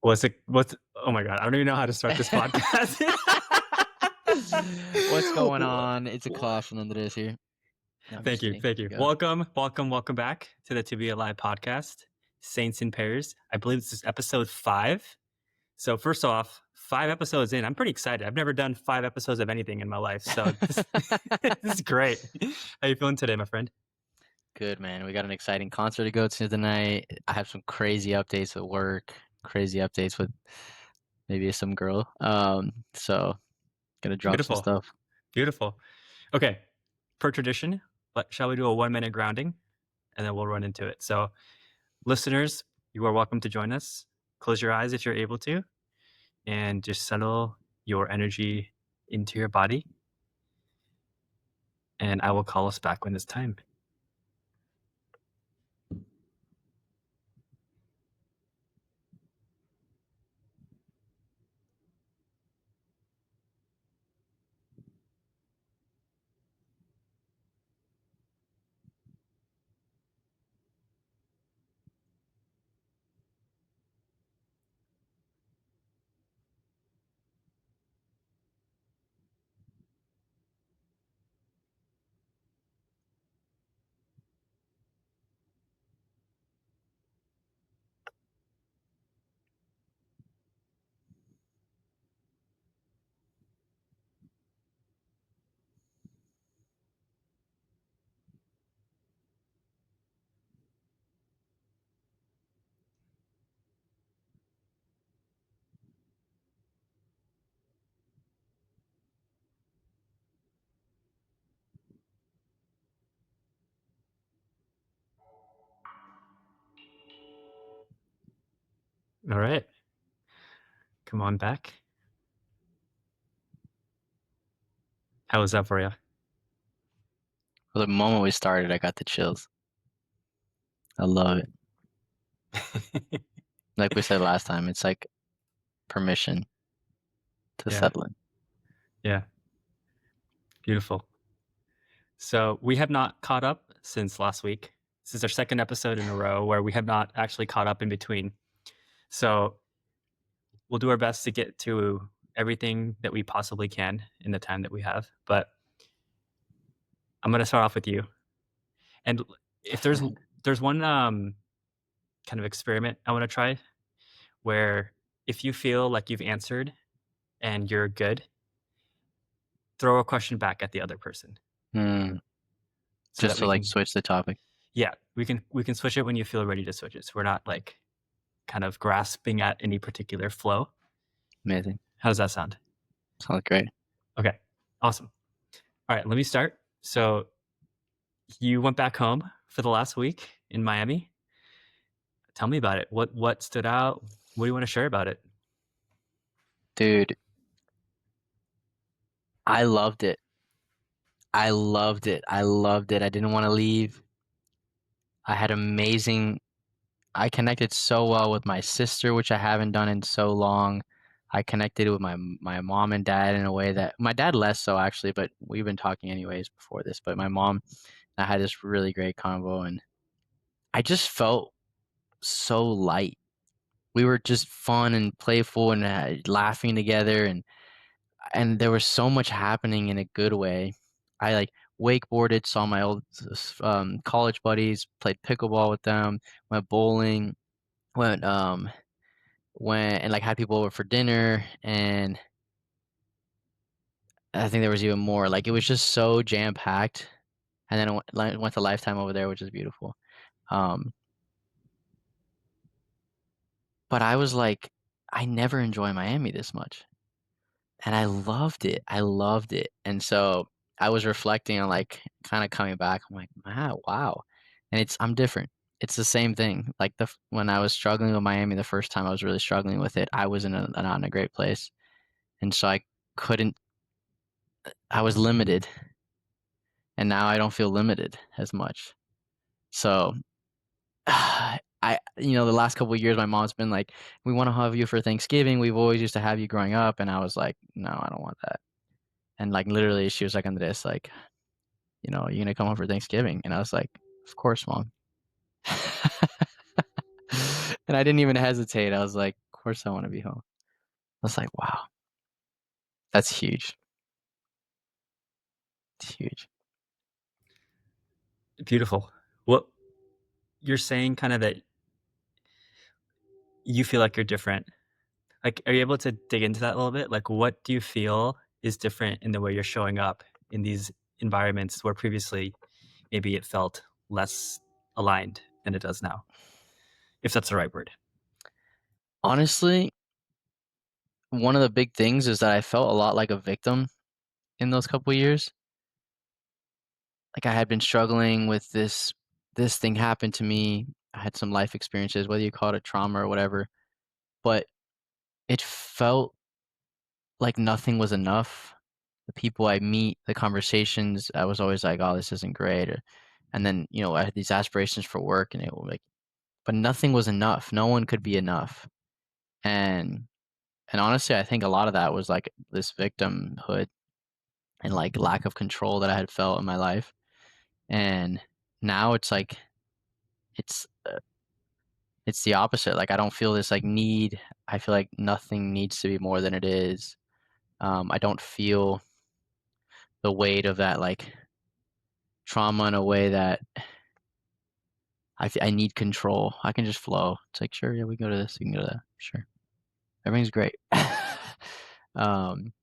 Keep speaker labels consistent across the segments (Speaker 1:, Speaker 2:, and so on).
Speaker 1: What's oh my god, I don't even know how to start this podcast.
Speaker 2: What's going on? It's
Speaker 1: What?
Speaker 2: Akaash and Andres here. No, I'm
Speaker 1: Thank
Speaker 2: just
Speaker 1: you,
Speaker 2: kidding.
Speaker 1: thank you.
Speaker 2: Go.
Speaker 1: Welcome back to the To Be Alive podcast, Saints in Pairs. I believe this is episode 5. So first off, 5 episodes in, I'm pretty excited. I've never done 5 episodes of anything in my life, so this this is great. How you feeling today, my friend?
Speaker 2: Good, man. We got an exciting concert to go to tonight. I have some crazy updates at work, crazy updates with maybe some girl. So gonna drop some
Speaker 1: Beautiful,
Speaker 2: stuff.
Speaker 1: beautiful. Okay, per tradition, shall we do a 1-minute grounding, and then we'll run into it. So listeners, you are welcome to join us. Close your eyes if you're able to, and just settle your energy into your body. And I will call us back when it's time. All right. Come on back. How was that for you?
Speaker 2: For the moment we started, I got the chills. I love it. Like we said last time, it's like permission to
Speaker 1: Yeah.
Speaker 2: settle in.
Speaker 1: Yeah. Beautiful. So we have not caught up since last week. This is our second episode in a row where we have not actually caught up in between. So we'll do our best to get to everything that we possibly can in the time that we have. But I'm going to start off with you. And if there's one kind of experiment I want to try where if you feel like you've answered and you're good, throw a question back at the other person
Speaker 2: Hmm.
Speaker 1: so that
Speaker 2: Just to
Speaker 1: we
Speaker 2: like
Speaker 1: can
Speaker 2: switch the topic.
Speaker 1: yeah, we can switch it when you feel ready to switch it. So we're not like kind of grasping at any particular flow.
Speaker 2: Amazing.
Speaker 1: How does that sound?
Speaker 2: Sounds great.
Speaker 1: Okay. Awesome. All right, let me start. So you went back home for the last week in Miami. Tell me about it. What stood out? What do you want to share about it?
Speaker 2: Dude, I loved it. I loved it. I loved it. I didn't want to leave. I had amazing I connected so well with my sister, which I haven't done in so long. I connected with my mom and dad in a way that my dad less so actually, but we've been talking anyways before this. But my mom, I had this really great convo, and I just felt so light. We were just fun and playful and laughing together, and there was so much happening in a good way. I like wakeboarded, saw my old college buddies, played pickleball with them, went bowling, went went and like had people over for dinner, and I think there was even more. Like it was just so jam packed. And then I went to Lifetime over there, which is beautiful. Um, but I was like, I never enjoy Miami this much, and I loved it. I loved it, and so I was reflecting on like kind of coming back. I'm like, wow, and I'm different. It's the same thing. Like when I was struggling with Miami the first time, I was really struggling with it. I was not in a great place, and so I couldn't. I was limited, and now I don't feel limited as much. So the last couple of years, my mom's been like, "We want to have you for Thanksgiving. We've always used to have you growing up," and I was like, "No, I don't want that." And like literally, she was like, "Andres, like, you gonna come home for Thanksgiving?" And I was like, "Of course, mom." And I didn't even hesitate. I was like, "Of course I want to be home. I was like, wow, that's huge. It's huge.
Speaker 1: Beautiful. What you're saying kind of that you feel like you're different. Like, are you able to dig into that a little bit? Like, what do you feel is different in the way you're showing up in these environments where previously maybe it felt less aligned than it does now, if that's the right word?
Speaker 2: Honestly, one of the big things is that I felt a lot like a victim in those couple years. Like I had been struggling with this thing happened to me. I had some life experiences, whether you call it a trauma or whatever, but it felt like nothing was enough. The people I meet, the conversations, I was always like, "Oh, this isn't great." And then, I had these aspirations for work and it was like, but nothing was enough. No one could be enough. And and honestly, I think a lot of that was like this victimhood and like lack of control that I had felt in my life. And now it's like it's uh, it's the opposite. Like I don't feel this like need. I feel like nothing needs to be more than it is. I don't feel the weight of that like trauma in a way that I need control. I can just flow. It's like, sure, yeah, we can go to this, we can go to that. Sure. Everything's great. Um,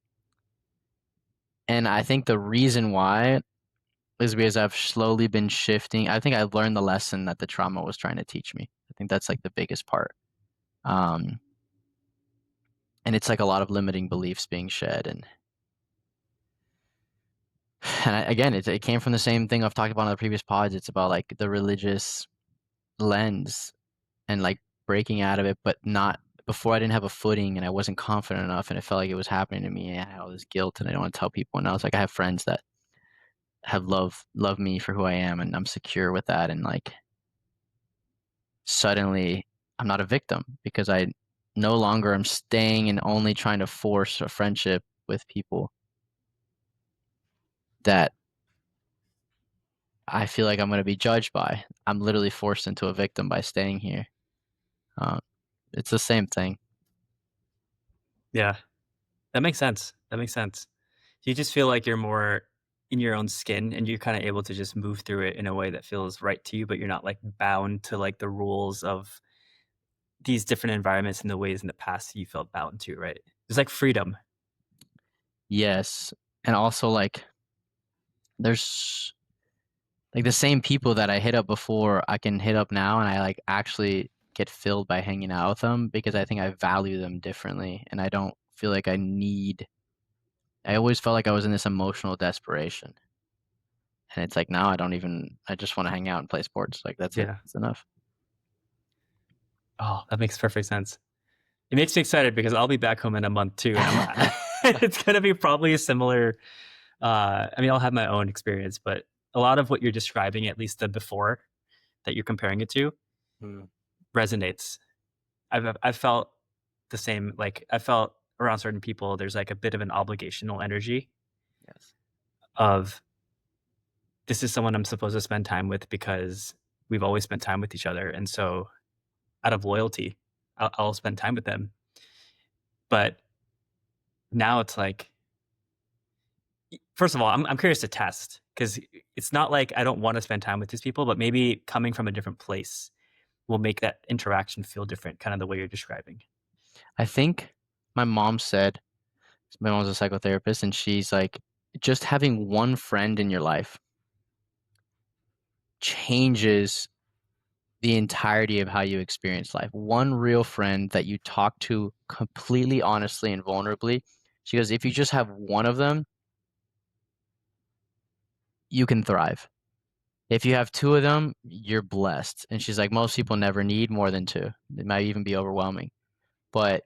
Speaker 2: and I think the reason why is because I've slowly been shifting. I think I learned the lesson that the trauma was trying to teach me. I think that's like the biggest part. Um, and it's like a lot of limiting beliefs being shed. Again, it came from the same thing I've talked about on the previous pods. It's about like the religious lens and like breaking out of it, but not before I didn't have a footing and I wasn't confident enough and it felt like it was happening to me and I had all this guilt and I don't want to tell people. And I was like, I have friends that have love me for who I am and I'm secure with that. And like suddenly I'm not a victim because I no longer am staying and only trying to force a friendship with people that I feel like I'm going to be judged by. I'm literally forced into a victim by staying here. Um, it's the same thing.
Speaker 1: Yeah, that makes sense. That makes sense. You just feel like you're more in your own skin and you're kind of able to just move through it in a way that feels right to you, but you're not like bound to like the rules of these different environments and the ways in the past you felt bound to, right? It's like freedom.
Speaker 2: Yes. And also like there's like the same people that I hit up before I can hit up now and I like actually get filled by hanging out with them because I think I value them differently and I don't feel like I always felt like I was in this emotional desperation. And it's like now I just want to hang out and play sports. Like that's it.
Speaker 1: Yeah.
Speaker 2: It's enough.
Speaker 1: Oh, that makes perfect sense. It makes me excited because I'll be back home in a month too, and it's gonna be probably a similar. I mean, I'll have my own experience, but a lot of what you're describing, at least the before that you're comparing it to,
Speaker 2: Mm,
Speaker 1: resonates. I've felt the same. Like I felt around certain people, there's like a bit of an obligational energy
Speaker 2: yes.
Speaker 1: of this is someone I'm supposed to spend time with because we've always spent time with each other, and so out of loyalty, I'll spend time with them. But now it's like, first of all, I'm curious to test because it's not like I don't want to spend time with these people, but maybe coming from a different place will make that interaction feel different, kind of the way you're describing.
Speaker 2: I think my mom said my mom's a psychotherapist and she's like just having one friend in your life changes the entirety of how you experience life. One real friend that you talk to completely honestly and vulnerably. She goes, if you just have one of them, you can thrive. If you have two of them, you're blessed. And she's like, most people never need more than two. It might even be overwhelming. But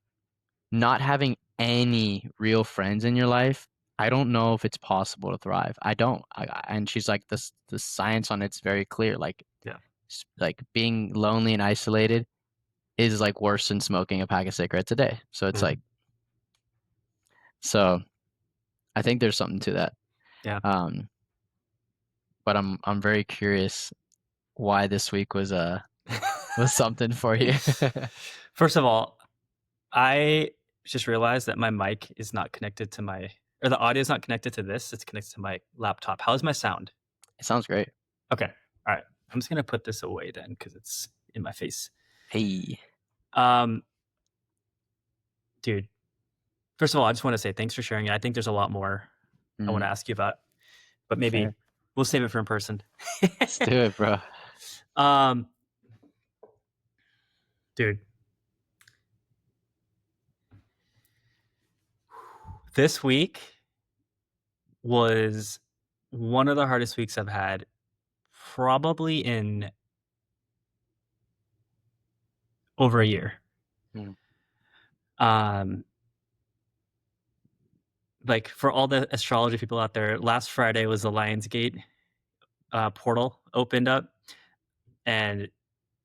Speaker 2: not having any real friends in your life, I don't know if it's possible to thrive. I don't. And she's like, this the science on it's very clear. Like,
Speaker 1: Yeah.
Speaker 2: like being lonely and isolated is like worse than smoking a pack of cigarettes a day. So it's
Speaker 1: Mhm.
Speaker 2: like, so I think there's something to that.
Speaker 1: Yeah.
Speaker 2: Um, but I'm very curious why this week was something for you.
Speaker 1: First of all, I just realized that my mic is not connected to my or the audio is not connected to this, it's connected to my laptop. How's my sound?
Speaker 2: It sounds great.
Speaker 1: Okay. All right. I'm just gonna put this away then because it's in my face.
Speaker 2: Hey.
Speaker 1: Um, dude, first of all, I just want to say thanks for sharing it. I think there's a lot more I want to
Speaker 2: Mm,
Speaker 1: ask you about, but maybe
Speaker 2: fair.
Speaker 1: we'll save it for in person.
Speaker 2: Let's do it, bro.
Speaker 1: um, dude, this week was one of the hardest weeks I've had probably in over a year.
Speaker 2: Mm,
Speaker 1: Um, like for all the astrology people out there, last Friday was the Lionsgate portal opened up, and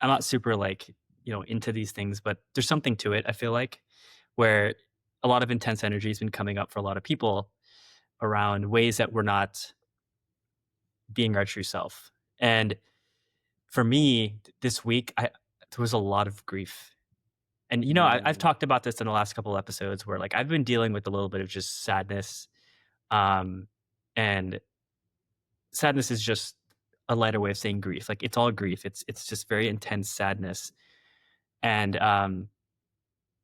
Speaker 1: I'm not super like into these things, but there's something to it. I feel like where a lot of intense energy has been coming up for a lot of people around ways that we're not being our true self. And for me, this week, there was a lot of grief. And I've
Speaker 2: mm,
Speaker 1: talked about this in the last couple episodes where like I've been dealing with a little bit of just sadness, um, and sadness is just a lighter way of saying grief. Like it's all grief. It's just very intense sadness, and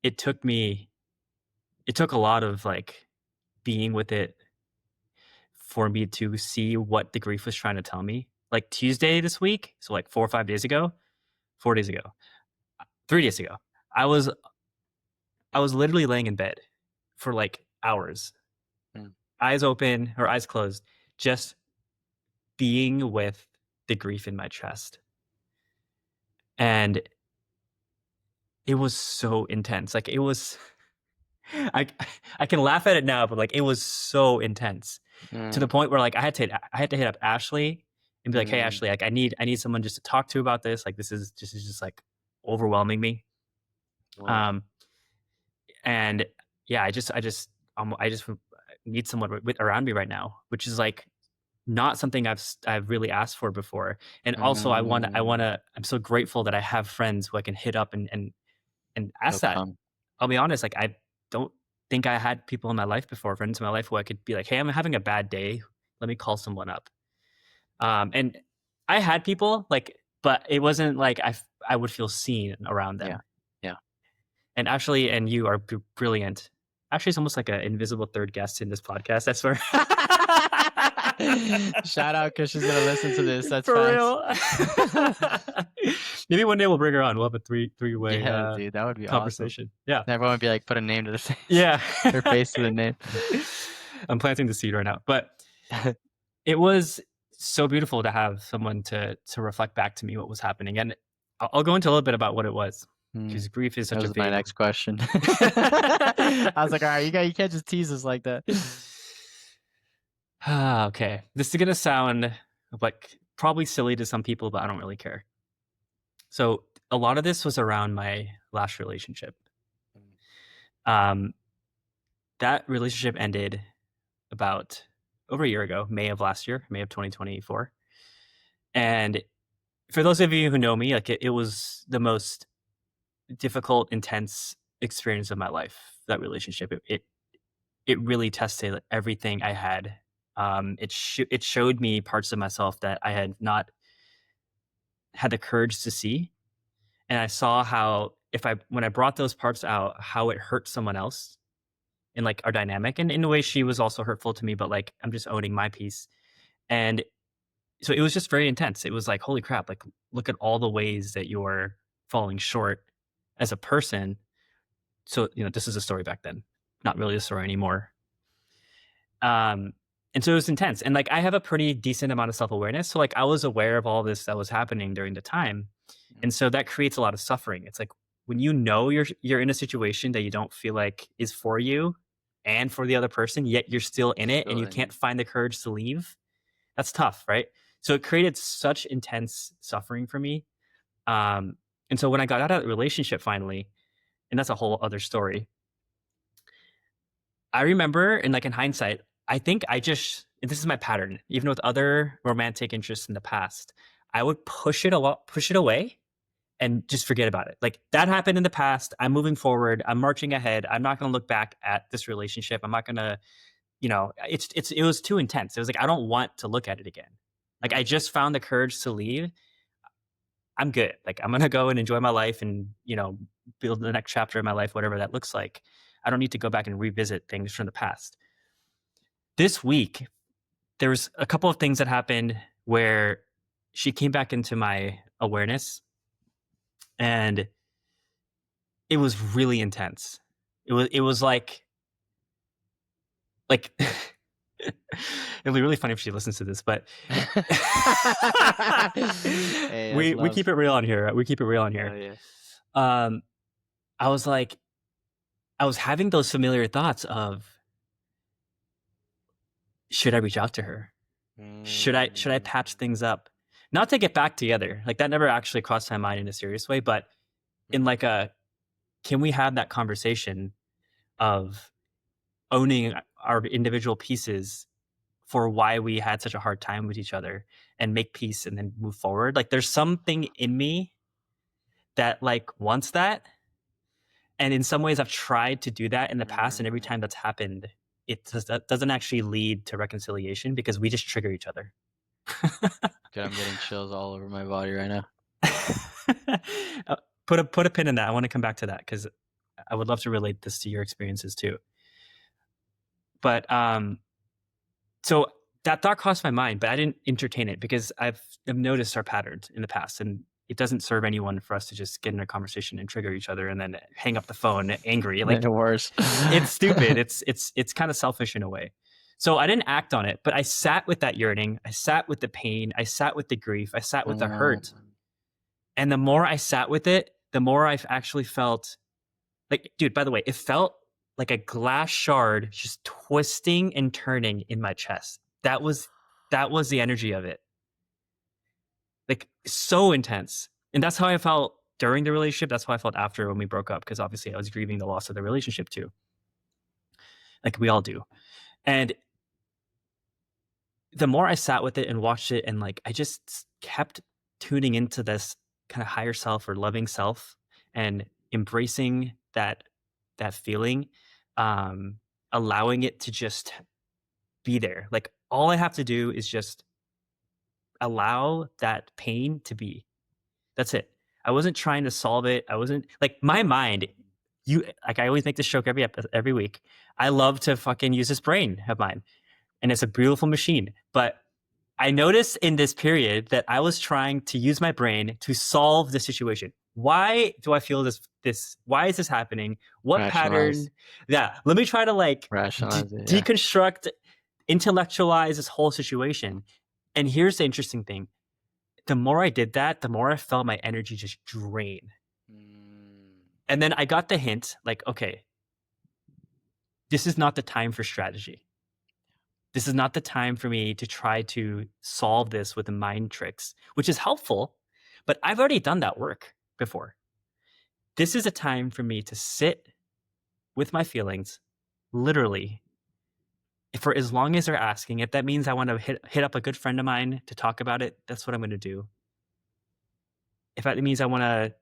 Speaker 1: it took me. It took a lot of like being with it for me to see what the grief was trying to tell me. Like Tuesday this week, so like 4 or 5 days ago, 4 days ago, 3 days ago, I was I was literally laying in bed for like hours,
Speaker 2: mm,
Speaker 1: eyes open or eyes closed, just being with the grief in my chest. And it was so intense. Like it was I I can laugh at it now, but like it was so intense to the
Speaker 2: mm,
Speaker 1: point where like I had to hit up Ashley and be like, "Hey
Speaker 2: mm.
Speaker 1: Ashley, like I need someone just to talk to about this. Like this is just like overwhelming me."
Speaker 2: Word.
Speaker 1: Um and yeah, I just need someone around me right now, which is like not something I've really asked for before. And also
Speaker 2: Mm,
Speaker 1: I'm so grateful that I have friends who I can hit up and
Speaker 2: it'll
Speaker 1: ask that.
Speaker 2: come.
Speaker 1: I'll be honest, like I don't think I had people in my life before, friends in my life who I could be like, "Hey, I'm having a bad day. Let me call someone up." And I had people like, but it wasn't like I would feel seen around
Speaker 2: Yeah.
Speaker 1: them.
Speaker 2: Yeah.
Speaker 1: And Ashley and you are brilliant. Ashley's almost like an invisible third guest in this podcast. I swear.
Speaker 2: Shout out because she's gonna listen to this. That's
Speaker 1: For
Speaker 2: facts.
Speaker 1: real. Maybe one day we'll bring her on. We'll have a three-way
Speaker 2: Yeah, dude, that would be awesome.
Speaker 1: conversation. Yeah.
Speaker 2: Everyone would be like, put a name to the face,
Speaker 1: Yeah.
Speaker 2: her face to the name.
Speaker 1: I'm planting the seed right now. But it was so beautiful to have someone to reflect back to me what was happening. And I'll go into a little bit about what it was
Speaker 2: Hmm.
Speaker 1: because grief is
Speaker 2: That
Speaker 1: such a
Speaker 2: was my
Speaker 1: big
Speaker 2: next question. I was like, all right, you can't just tease us like that.
Speaker 1: Okay. This is gonna sound like probably silly to some people, but I don't really care. So a lot of this was around my last relationship. Um, that relationship ended about over a year ago, May of last year, May of 2024. And for those of you who know me, like it was the most difficult, intense experience of my life. That relationship, it really tested everything I had. It showed me parts of myself that I had not had the courage to see, and I saw how if I when I brought those parts out, how it hurt someone else in like our dynamic, and in a way, she was also hurtful to me. But like I'm just owning my piece, and so it was just very intense. It was like, holy crap! Like look at all the ways that you're falling short as a person. So this is a story back then, not really a story anymore. Um, and so it was intense. And like I have a pretty decent amount of self-awareness. So like I was aware of all this that was happening during the time. And so that creates a lot of suffering. It's like when you're in a situation that you don't feel like is for you and for the other person, yet you're still in it and
Speaker 2: Still
Speaker 1: you
Speaker 2: in
Speaker 1: can't
Speaker 2: it.
Speaker 1: find the courage to leave. That's tough, right? So it created such intense suffering for me. Um, and so when I got out of that relationship finally, and that's a whole other story, I remember, and like in hindsight, I think I just and this is my pattern, even with other romantic interests in the past, I would push it away and just forget about it. Like that happened in the past. I'm moving forward. I'm marching ahead. I'm not going to look back at this relationship. I'm not going to, it was too intense. It was like, I don't want to look at it again. Like I just found the courage to leave. I'm good. Like I'm going to go and enjoy my life and, build the next chapter of my life, whatever that looks like. I don't need to go back and revisit things from the past. This week, there was a couple of things that happened where she came back into my awareness, and it was really intense. It was like it'll be really funny if she listens to this, but
Speaker 2: Hey,
Speaker 1: we keep it real on here. We keep it real on here.
Speaker 2: yeah.
Speaker 1: I was like, I was having those familiar thoughts of, should I reach out to her? Should I patch things up? Not to get back together. Like that never actually crossed my mind in a serious way, but in like can we have that conversation of owning our individual pieces for why we had such a hard time with each other and make peace and then move forward? Like there's something in me that like wants that. And in some ways I've tried to do that in the past, and every time that's happened, that doesn't actually lead to reconciliation because we just trigger each other.
Speaker 2: Good, I'm getting chills all over my body right now.
Speaker 1: Put a pin in that. I want to come back to that because I would love to relate this to your experiences too. But so that thought crossed my mind, but I didn't entertain it because I've noticed our patterns in the past, and it doesn't serve anyone for us to just get in a conversation and trigger each other and then hang up the phone angry. Like
Speaker 2: worse.
Speaker 1: It's stupid. It's kind of selfish in a way. So I didn't act on it, but I sat with that yearning. I sat with the pain. I sat with the grief. I sat with the hurt. And the more I sat with it, the more I've actually felt like, dude, by the way, it felt like a glass shard just twisting and turning in my chest. That was the energy of it. Like so intense. And that's how I felt during the relationship. That's how I felt after when we broke up, because obviously I was grieving the loss of the relationship too. Like we all do. And the more I sat with it and watched it, and like I just kept tuning into this kind of higher self or loving self and embracing that feeling, allowing it to just be there. Like all I have to do is just allow that pain to be. That's it. I wasn't trying to solve it. I wasn't like my mind. I always make this joke every week. I love to fucking use this brain of mine, and it's a beautiful machine. But I noticed in this period that I was trying to use my brain to solve the situation. Why do I feel this? Why is this happening? What pattern? Yeah, let me try to like
Speaker 2: rationalize
Speaker 1: deconstruct, intellectualize this whole situation. And here's the interesting thing. The more I did that, the more I felt my energy just drain. And then I got the hint, like, okay, this is not the time for strategy. This is not the time for me to try to solve this with mind tricks, which is helpful, but I've already done that work before. This is a time for me to sit with my feelings, literally, for as long as they're asking. If that means I want to hit up a good friend of mine to talk about it, that's what I'm going to do. If that means I want to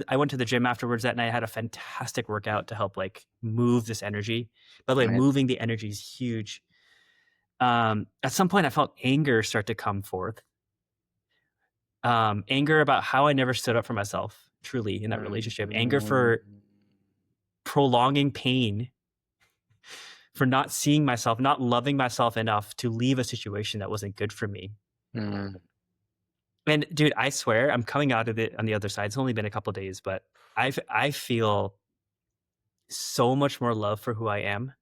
Speaker 1: I went to the gym afterwards that night. I had a fantastic workout to help like move this energy. By the way, moving the energy is huge. At some point I felt anger start to come forth. Anger about how I never stood up for myself truly in that relationship. Anger for prolonging pain, for not seeing myself, not loving myself enough to leave a situation that wasn't good for me. And dude, I swear I'm coming out of it on the other side. It's only been a couple of days, but I feel so much more love for who I am,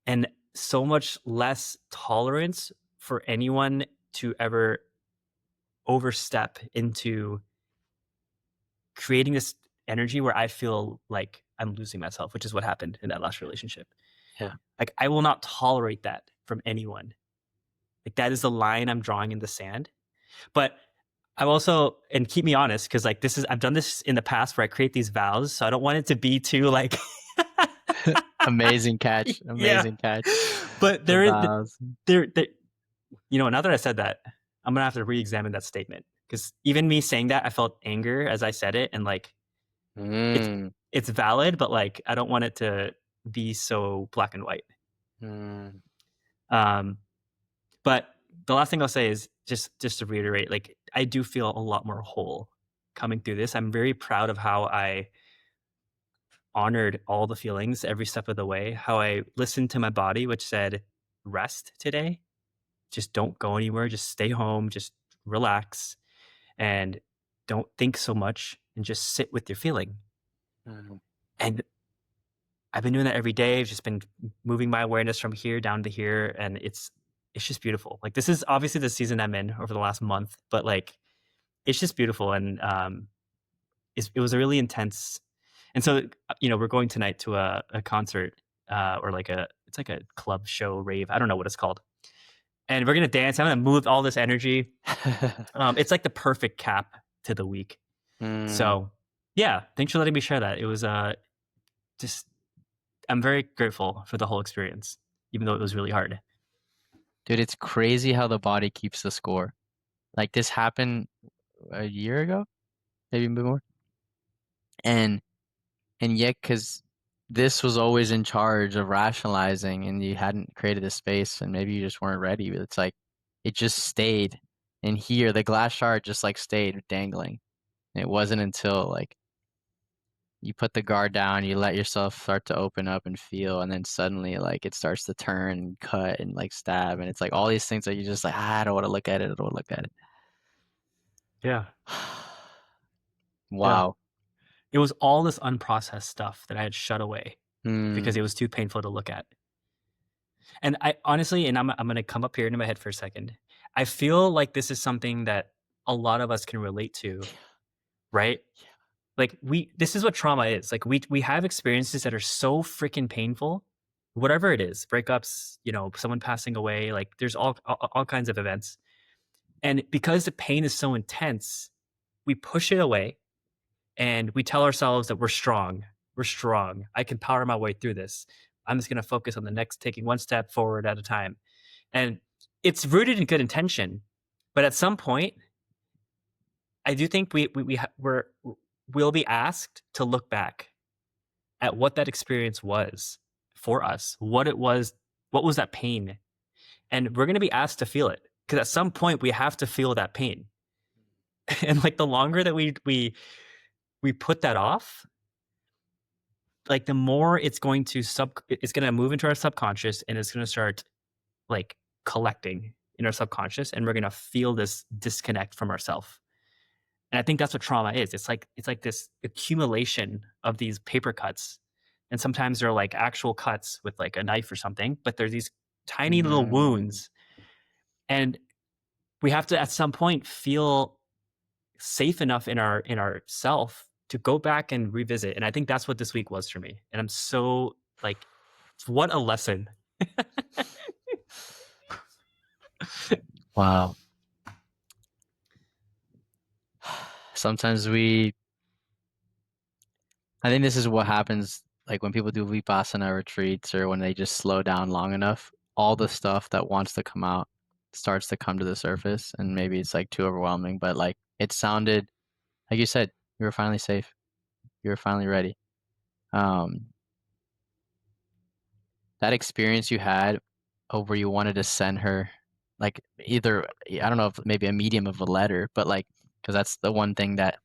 Speaker 1: and so much less tolerance for anyone to ever overstep into creating this energy where I feel like I'm losing myself, which is what happened in that last relationship.
Speaker 2: Yeah.
Speaker 1: Like I will not tolerate that from anyone. Like that is the line I'm drawing in the sand. But I'm also, and keep me honest, because like I've done this in the past where I create these vows, so I don't want it to be too like
Speaker 2: amazing catch. Catch.
Speaker 1: But now that I said that, I'm gonna have to re-examine that statement. because even me saying that, I felt anger as I said it, and like it's
Speaker 2: Mm,
Speaker 1: it's valid, but like I don't want it to be so black and white.
Speaker 2: mm,
Speaker 1: Um, but the last thing I'll say is just to reiterate, like I do feel a lot more whole coming through this. I'm very proud of how I honored all the feelings every step of the way, how I listened to my body, which said, rest today. Just don't go anywhere. Just stay home. Just relax and don't think so much and just sit with your feeling.
Speaker 2: mm.
Speaker 1: And I've been doing that every day. I've just been moving my awareness from here down to here. And it's just beautiful. Like this is obviously the season I'm in over the last month, but like it's just beautiful. And it was a really intense. And so, we're going tonight to a concert, or like it's like a club show rave. I don't know what it's called. And we're gonna dance. I'm gonna move all this energy. It's like the perfect cap to the week.
Speaker 2: Mm.
Speaker 1: So, yeah, thanks for letting me share that. It was just I'm very grateful for the whole experience, even though it was really hard.
Speaker 2: Dude, it's crazy how the body keeps the score. Like this happened a year ago, maybe a bit more. And and yet, because this was always in charge of rationalizing, and you hadn't created a space, and maybe you just weren't ready. But it's like it just stayed in here. The glass shard just like stayed dangling. And it wasn't until like you put the guard down, you let yourself start to open up and feel, and then suddenly like it starts to turn and cut and like stab, and it's like all these things that you just like, I don't want to look at it. I don't want to look at it.
Speaker 1: Yeah, yeah.
Speaker 2: Wow.
Speaker 1: It was all this unprocessed stuff that I had shut away because
Speaker 2: Hmm.
Speaker 1: it was too painful to look at. And I honestly, and I'm gonna come up here into my head for a second. I feel like this is something that a lot of us can relate to, right? Like this is what trauma is. Like we have experiences that are so freaking painful, whatever it is, breakups, someone passing away, like there's all kinds of events. And because the pain is so intense, we push it away and we tell ourselves that we're strong. We're strong. I can power my way through this. I'm just going to focus on the next, taking one step forward at a time. And it's rooted in good intention. But at some point, I do think we'll be asked to look back at what that experience was for us, what was that pain? And we're going to be asked to feel it because at some point we have to feel that pain. And like the longer that we put that off, like the more it's going to move into our subconscious and it's going to start like collecting in our subconscious and we're going to feel this disconnect from ourselves. And I think that's what trauma is. It's like this accumulation of these paper cuts. And sometimes they're like actual cuts with like a knife or something, but they're these tiny little
Speaker 2: Mm.
Speaker 1: wounds. And we have to at some point feel safe enough in our self to go back and revisit. And I think that's what this week was for me. And I'm so like, what a lesson.
Speaker 2: Wow. Sometimes I think this is what happens like when people do Vipassana retreats or when they just slow down long enough, all the stuff that wants to come out starts to come to the surface, and maybe it's like too overwhelming, but like it sounded like you said, you were finally safe. You were finally ready. Um, that experience you had where you wanted to send her like either I don't know if maybe a medium of a letter, but like because that's the one thing that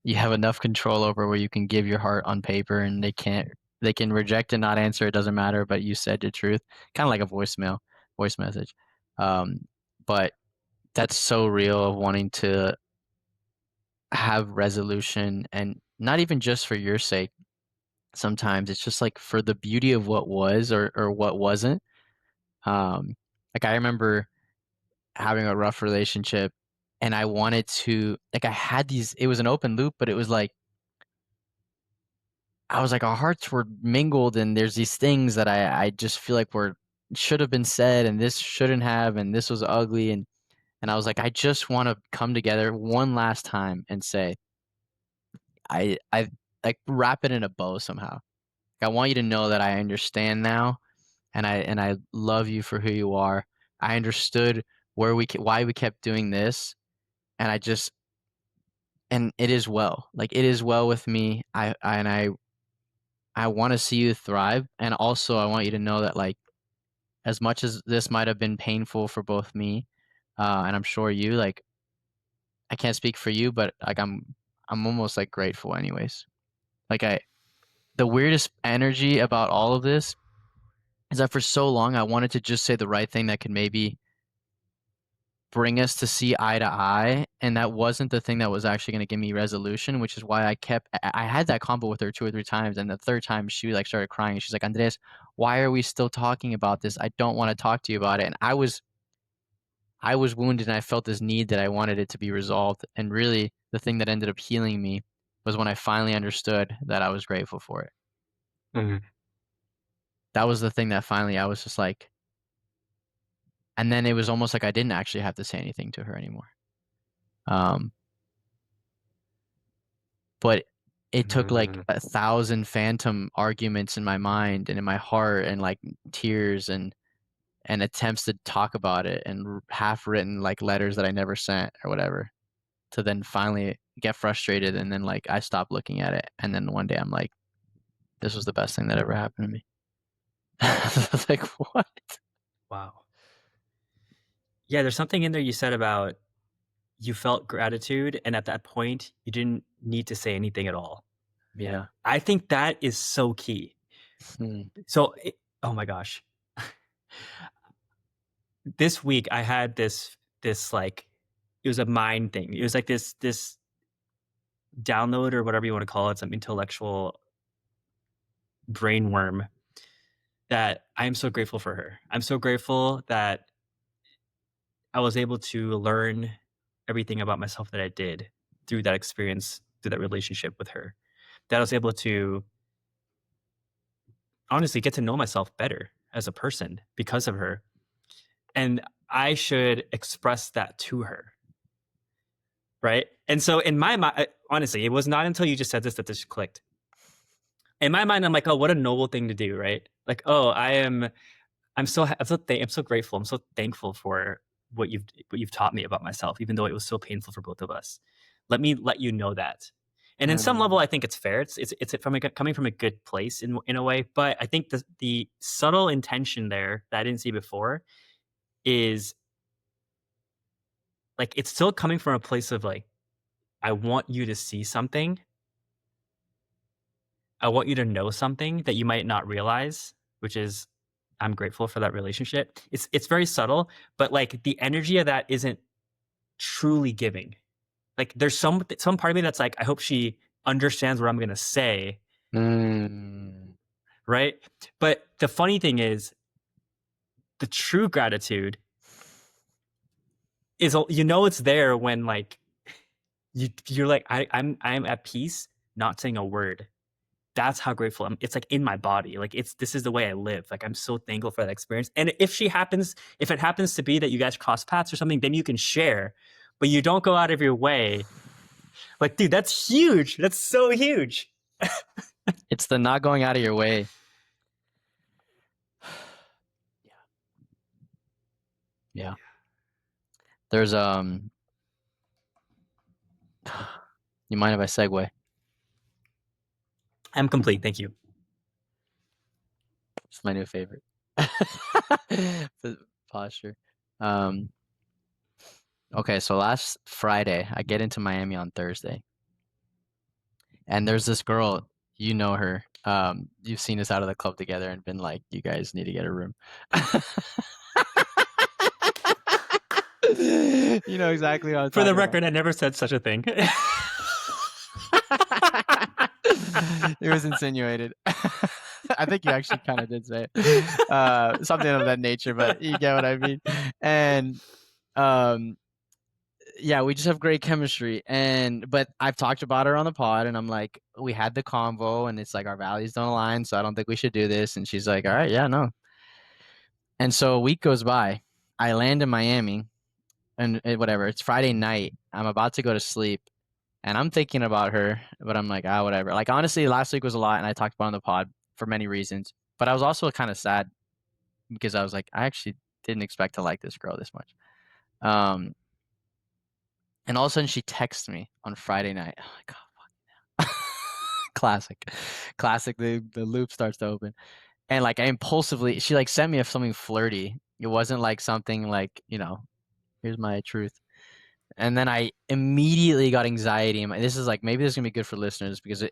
Speaker 2: you have enough control over where you can give your heart on paper and they can reject and not answer, it doesn't matter, but you said the truth, kind of like a voice message. um but that's so real of wanting to have resolution, and not even just for your sake. Sometimes it's just like for the beauty of what was or what wasn't. Like I remember having a rough relationship, and I wanted to like I had these, it was an open loop, but it was like I was like, our hearts were mingled, and there's these things that I just feel like were should have been said, and this shouldn't have, and this was ugly, and I was like, I just want to come together one last time and say, I like wrap it in a bow somehow. I want you to know that I understand now, and I love you for who you are. I understood why we kept doing this, and it is well. Like it is well with me. I want to see you thrive, and also I want you to know that like as much as this might have been painful for both me, and I'm sure you, like I can't speak for you, but like I'm almost like grateful anyways. Like the weirdest energy about all of this is that for so long I wanted to just say the right thing that could maybe bring us to see eye to eye, and that wasn't the thing that was actually going to give me resolution, which is why I had that combo with her 2 or 3 times, and the third time she like started crying. She's like, Andres, why are we still talking about this? I don't want to talk to you about it. And I was wounded, and I felt this need that I wanted it to be resolved. And really the thing that ended up healing me was when I finally understood that I was grateful for it.
Speaker 1: Mhm.
Speaker 2: That was the thing that finally I was just like, and then it was almost like I didn't actually have to say anything to her anymore. Um, but it took like
Speaker 1: Mhm.
Speaker 2: 1,000 phantom arguments in my mind and in my heart, and like tears and attempts to talk about it, and half written like letters that I never sent or whatever, to then finally get frustrated, and then like I stopped looking at it, and then one day I'm like, this was the best thing that ever happened to me. I was like, what?
Speaker 1: Wow. Yeah, there's something in there you said about you felt gratitude, and at that point, you didn't need to say anything at all.
Speaker 2: Yeah.
Speaker 1: I think that is so key.
Speaker 2: Hmm.
Speaker 1: So, oh my gosh, this week I had this like it was a mind thing. It was like this download or whatever you want to call it, some intellectual brainworm that I'm so grateful for her. I'm so grateful that I was able to learn everything about myself that I did through that experience, through that relationship with her. That I was able to honestly get to know myself better as a person because of her. And I should express that to her. Right. And so in my mind, honestly, it was not until you just said this that this clicked. In my mind, I'm like, oh, what a noble thing to do. Right. Like, oh, I'm so grateful. I'm so thankful for what you've taught me about myself, even though it was so painful for both of us. Let me let you know that. And in some level,
Speaker 2: Mm.
Speaker 1: I think it's fair. It's from coming from a good place in a way. But I think the subtle intention there that I didn't see before is like it's still coming from a place of like I want you to see something. I want you to know something that you might not realize, which is I'm grateful for that relationship. It's very subtle, but like the energy of that isn't truly giving. Like there's some part of me that's like, I hope she understands what I'm gonna say,
Speaker 2: Mm.
Speaker 1: right? But the funny thing is, the true gratitude is it's there when like you're like I'm at peace, not saying a word. That's how grateful I'm. It's like in my body. Like this is the way I live. Like I'm so thankful for that experience. And if it happens to be that you guys cross paths or something, then you can share. But you don't go out of your way. Like, dude, that's huge. That's so huge.
Speaker 2: It's the not going out of your way. Yeah. Yeah. There's you mind if I segue?
Speaker 1: I'm complete. Thank you.
Speaker 2: It's my new favorite. The posture. Um, okay, so last Friday, I get into Miami on Thursday, and there's this girl, you know her. You've seen us out of the club together and been like, you guys need to get a room. You know exactly what I'm
Speaker 1: For the
Speaker 2: talking about.
Speaker 1: record, I never said such a thing.
Speaker 2: It was insinuated. I think you actually kind of did say it. Something of that nature, but you get what I mean. And um, yeah, we just have great chemistry. But I've talked about her on the pod, and I'm like, we had the convo, and it's like our values don't align, so I don't think we should do this. And she's like, all right, yeah, no. And so a week goes by. I land in Miami, and whatever. It's Friday night. I'm about to go to sleep, and I'm thinking about her, but I'm like, ah, whatever. Like honestly, last week was a lot, and I talked about it on the pod for many reasons. But I was also kind of sad because I was like, I actually didn't expect to like this girl this much. Um, And all of a sudden she texts me on Friday night. Oh my God. Classic. Classic. The loop starts to open. And like I impulsively, she like sent me something flirty. It wasn't like something like, here's my truth. And then I immediately got anxiety. And this is like, maybe this is gonna be good for listeners because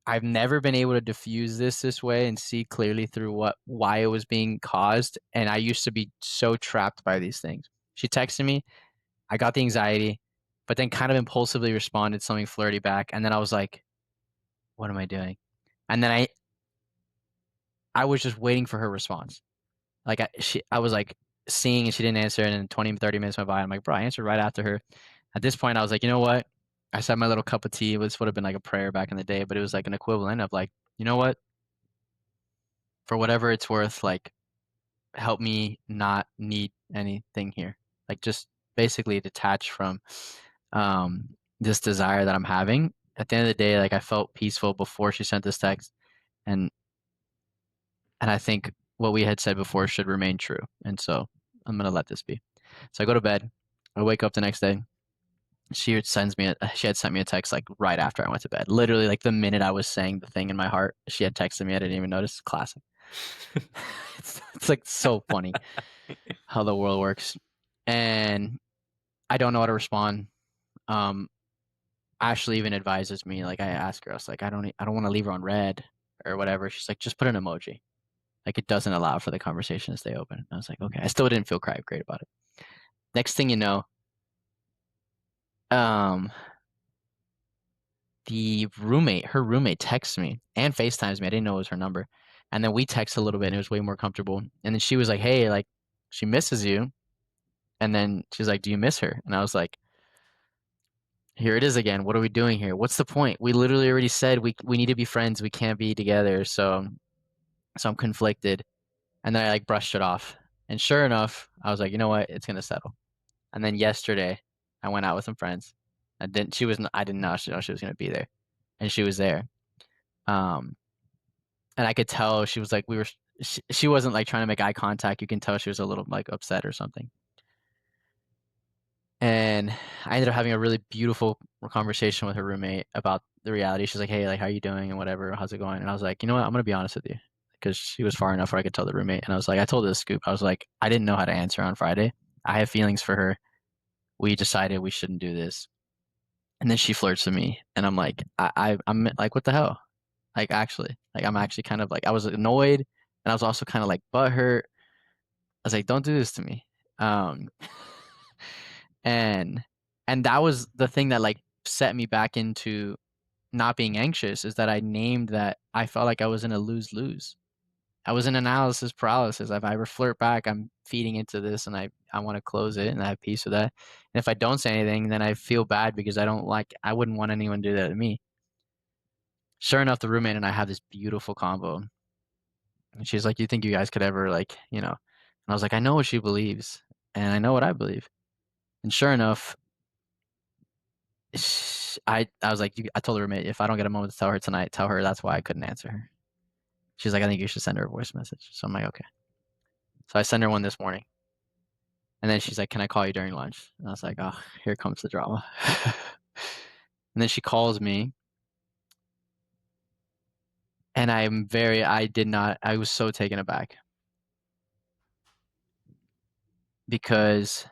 Speaker 2: I've never been able to diffuse this way and see clearly through why it was being caused. And I used to be so trapped by these things. She texted me, I got the anxiety, but then kind of impulsively responded something flirty back. And then I was like, what am I doing? And then I was just waiting for her response. Like I was like seeing and she didn't answer, and then 20, 30 minutes went by. I'm like, bro, I answered right after her. At this point, I was like, you know what? I said my little cup of tea. This would have been like a prayer back in the day, but it was like an equivalent of like, you know what? For whatever it's worth, like help me not need anything here. Like just basically detach from this desire that I'm having. At the end of the day, like I felt peaceful before she sent this text, and I think what we had said before should remain true. And so I'm gonna let this be. So I go to bed. I wake up the next day. She had sent me a text like right after I went to bed. Literally like the minute I was saying the thing in my heart, she had texted me. I didn't even notice. Classic. It's like so funny how the world works. And I don't know how to respond. Um, Ashley even advises me, like I ask her, I was like, I don't want to leave her on red or whatever. She's like, just put an emoji. Like it doesn't allow for the conversation to stay open. And I was like, okay. I still didn't feel great about it. Next thing you know, um, her roommate texts me and FaceTimes me. I didn't know it was her number. And then we text a little bit and it was way more comfortable. And then she was like, hey, like she misses you. And then she's like, do you miss her? And I was like, here it is again. What are we doing here? What's the point? We literally already said we need to be friends. We can't be together. So I'm conflicted. And then I like brushed it off. And sure enough, I was like, you know what? It's gonna settle. And then yesterday, I went out with some friends. I didn't know she was gonna be there, and she was there. Um, and I could tell she was like, she wasn't like trying to make eye contact. You can tell she was a little like upset or something. And I ended up having a really beautiful conversation with her roommate about the reality. She's like, hey, like, how you doing and whatever, how's it going? And I was like, you know what? I'm gonna be honest with you, because she was far enough where I could tell the roommate. And I was like, I told her the scoop. I was like, I didn't know how to answer on Friday. I have feelings for her. We decided we shouldn't do this. And then she flirts with me, and I'm like, I'm like, what the hell? Like, actually, like, I'm actually kind of like, I was annoyed, and I was also kind of like butthurt. I was like, don't do this to me. Um, and that was the thing that like set me back into not being anxious, is that I named that I felt like I was in a lose-lose. I was in analysis paralysis. If I ever flirt back, I'm feeding into this, and I want to close it, and I have peace with that. And if I don't say anything, then I feel bad because I wouldn't want anyone to do that to me. Sure enough, the roommate and I have this beautiful combo. And she's like, you think you guys could ever like, And I was like, I know what she believes, and I know what I believe. And sure enough, I was like, I told the roommate, if I don't get a moment to tell her tonight, tell her that's why I couldn't answer her. She's like, I think you should send her a voice message. So I'm like, okay. So I send her one this morning. And then she's like, can I call you during lunch? And I was like, oh, here comes the drama. And then she calls me, and I was so taken aback because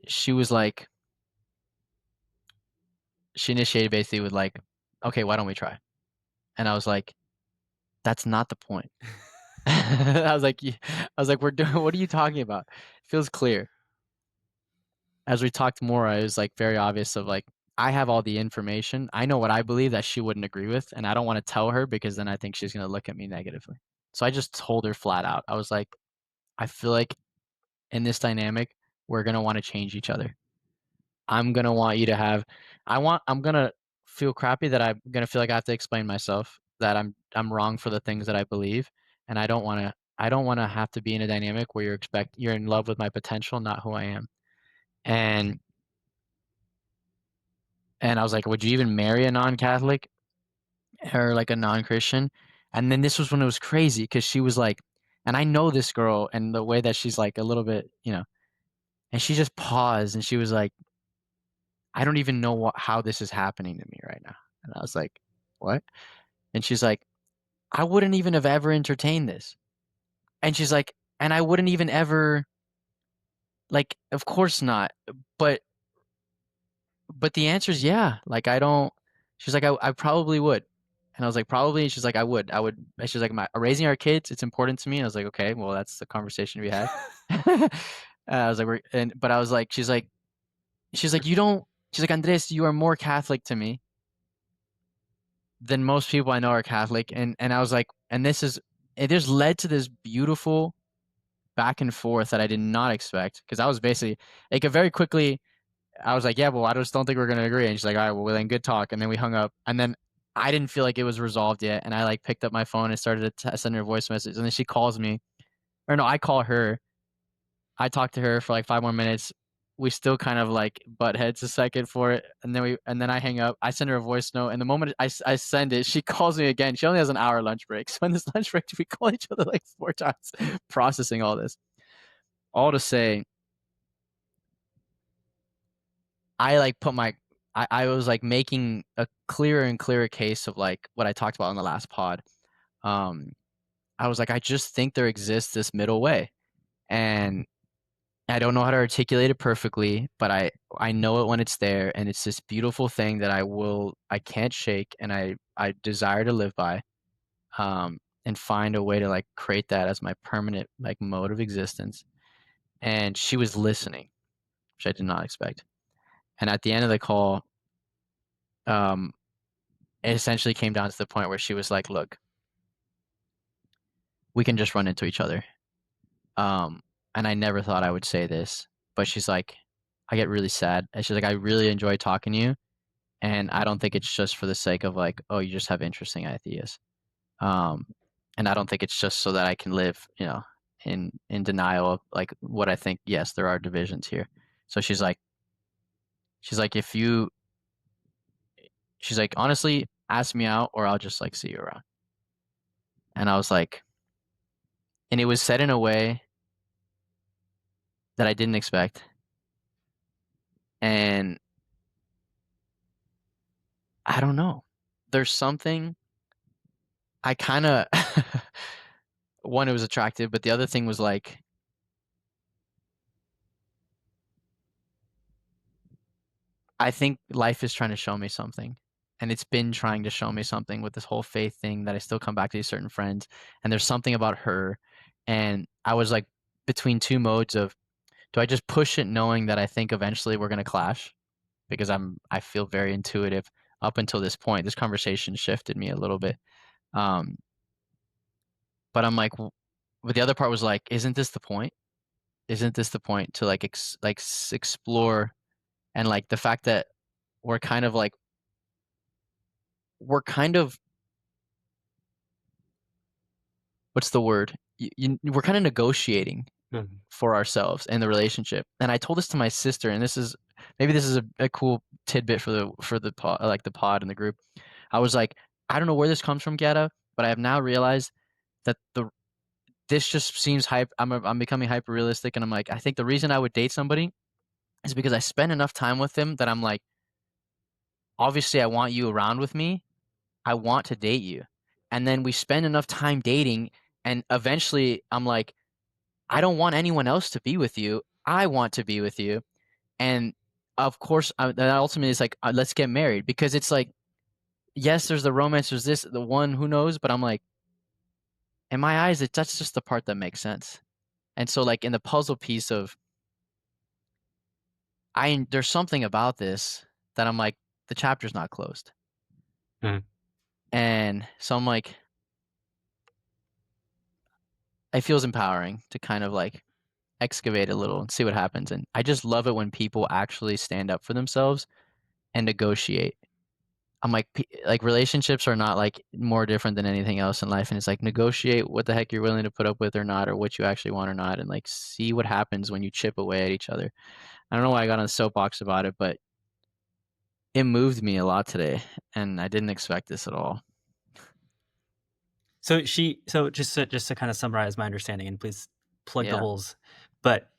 Speaker 2: she was like, she initiated basically with like, okay, why don't we try? And I was like, that's not the point. I was like, we're doing, what are you talking about? It feels clear. As we talked more, it was like very obvious of like, I have all the information. I know what I believe that she wouldn't agree with, and I don't want to tell her because then I think she's going to look at me negatively. So I just told her flat out. I was like, I feel like in this dynamic, we're going to want to change each other. I'm going to want you to have, I'm going to feel crappy that I'm going to feel like I have to explain myself, that I'm wrong for the things that I believe. And I don't want to have to be in a dynamic where you're in love with my potential, not who I am. And I was like, would you even marry a non-Catholic or like a non-Christian? And then this was when it was crazy because she was like, and I know this girl and the way that she's like a little bit, And she just paused and she was like, "I don't even know how this is happening to me right now." And I was like, "What?" And she's like, "I wouldn't even have ever entertained this." And she's like, "And I wouldn't even ever, like, of course not. But but the answer is yeah. Like I don't." She's like, I probably would." And I was like, "Probably." And she's like, I would." And she's like, raising our kids, it's important to me." And I was like, "Okay, well, that's the conversation we had." I was like, but I was like, she's like, "You don't." She's like, "Andres, you are more Catholic to me than most people I know are Catholic." And I was like, and it just led to this beautiful back and forth that I did not expect, because I was basically like, very quickly I was like, "Yeah, well, I just don't think we're gonna agree." And she's like, "All right, well, then good talk." And then we hung up, and then I didn't feel like it was resolved yet, and I like picked up my phone and started to send her a voice message, and then she calls me, or no, I call her. I talked to her for like 5 more minutes. We still kind of like butt heads a second for it, and then I hang up. I send her a voice note, and the moment I send it, she calls me again. She only has an hour lunch break, so in this lunch break, we call each other like 4 times, processing all this. All to say, I like put my I was like making a clearer and clearer case of like what I talked about in the last pod. Um, I was like, I just think there exists this middle way, and I don't know how to articulate it perfectly, but I know it when it's there, and it's this beautiful thing that I can't shake, and I desire to live by, and find a way to like create that as my permanent like mode of existence. And she was listening, which I did not expect. And at the end of the call, um, it essentially came down to the point where she was like, "Look, we can just run into each other." Um, and I never thought I would say this, but she's like, "I get really sad." And she's like, "I really enjoy talking to you. And I don't think it's just for the sake of like, oh, you just have interesting ideas. Um, and I don't think it's just so that I can live, in denial of like what I think. Yes, there are divisions here." So she's like, if you, she's like, "Honestly, ask me out, or I'll just like see you around." And I was like, and it was said in a way that I didn't expect. And I don't know. There's something I kind of, one, it was attractive, but the other thing was like, I think life is trying to show me something. And it's been trying to show me something with this whole faith thing, that I still come back to these certain friends. And there's something about her. And I was like between two modes of, do I just push it knowing that I think eventually we're gonna clash? Because I feel very intuitive up until this point. This conversation shifted me a little bit. Um, but I'm like, but the other part was like, isn't this the point? Isn't this the point to like explore, and like the fact that we're kind of like we're kind of what's the word? We're kind of negotiating
Speaker 1: Mhm.
Speaker 2: for ourselves and the relationship. And I told this to my sister, and this is a cool tidbit for the pod, like the pod and the group. I was like, I don't know where this comes from, Geta, but I have now realized that this just seems hype. I'm becoming hyper realistic, and I'm like, I think the reason I would date somebody is because I spend enough time with them that I'm like, obviously, I want you around with me. I want to date you. And then we spend enough time dating, and eventually I'm like, I don't want anyone else to be with you. I want to be with you. And of course, that ultimately is like, let's get married, because it's like, yes, there's the romance, there's this, the one, who knows? But I'm like, in my eyes, that's just the part that makes sense. And so, like, in the puzzle piece of, there's something about this that I'm like, the chapter's not closed.
Speaker 1: Mhm.
Speaker 2: And so I'm like, it feels empowering to kind of like excavate a little and see what happens. And I just love it when people actually stand up for themselves and negotiate. I'm like, like relationships are not like more different than anything else in life. And it's like, negotiate what the heck you're willing to put up with or not, or what you actually want or not. And like, see what happens when you chip away at each other. I don't know why I got on a soapbox about it, but it moved me a lot today. And I didn't expect this at all.
Speaker 1: So just to kind of summarize my understanding, and please plug the
Speaker 2: Yeah.
Speaker 1: holes. But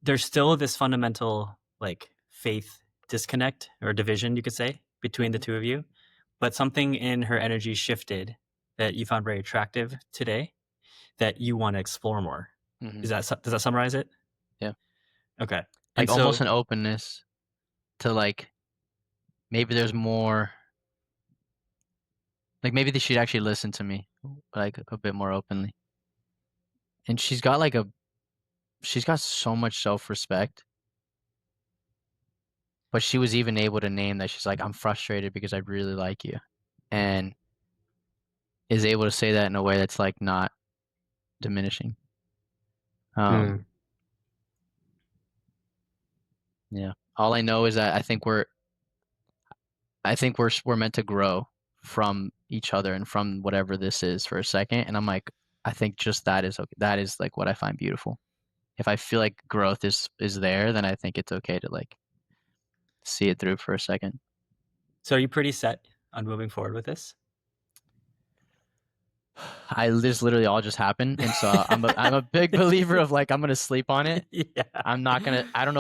Speaker 1: there's still this fundamental like faith disconnect or division, you could say, between the
Speaker 2: Mhm,
Speaker 1: two of you. But something in her energy shifted that you found very attractive today that you want to explore more.
Speaker 2: mhm,
Speaker 1: Does that summarize it?
Speaker 2: yeah.
Speaker 1: Okay. And
Speaker 2: Like, almost
Speaker 1: so
Speaker 2: an openness to, like, maybe there's more like, maybe that she'd actually listen to me, like, a bit more openly. And she's got so much self-respect, but she was even able to name that she's like, "I'm frustrated because I really like you," and is able to say that in a way that's, like, not diminishing. Um,
Speaker 1: mm.
Speaker 2: yeah. All I know is that I think we're meant to grow from each other and from whatever this is for a second, and I'm like, I think just that is okay. That is like what I find beautiful. If I feel like growth is there, then I think it's okay to like see it through for a second.
Speaker 1: So are you pretty set on moving forward with this?
Speaker 2: I This literally all just happened, and so I'm a big believer of like I'm gonna sleep on it.
Speaker 1: Yeah.
Speaker 2: I'm not gonna. I don't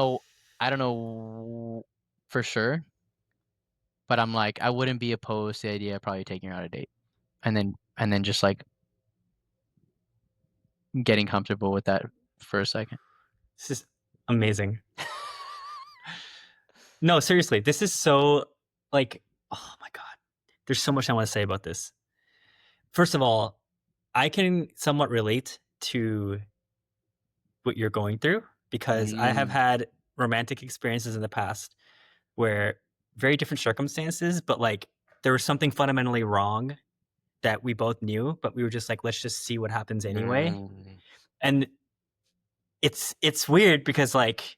Speaker 2: know for sure, but I'm like I wouldn't be opposed to the idea of probably taking her on a date, and then just like getting comfortable with that for a second.
Speaker 1: This is amazing. No, seriously, this is so like, oh my God. There's so much I want to say about this. First of all, I can somewhat relate to what you're going through because I have
Speaker 2: Mm,
Speaker 1: had romantic experiences in the past where very different circumstances, but like there was something fundamentally wrong that we both knew, but we were just like, let's just see what happens anyway.
Speaker 2: mm,
Speaker 1: And it's weird because like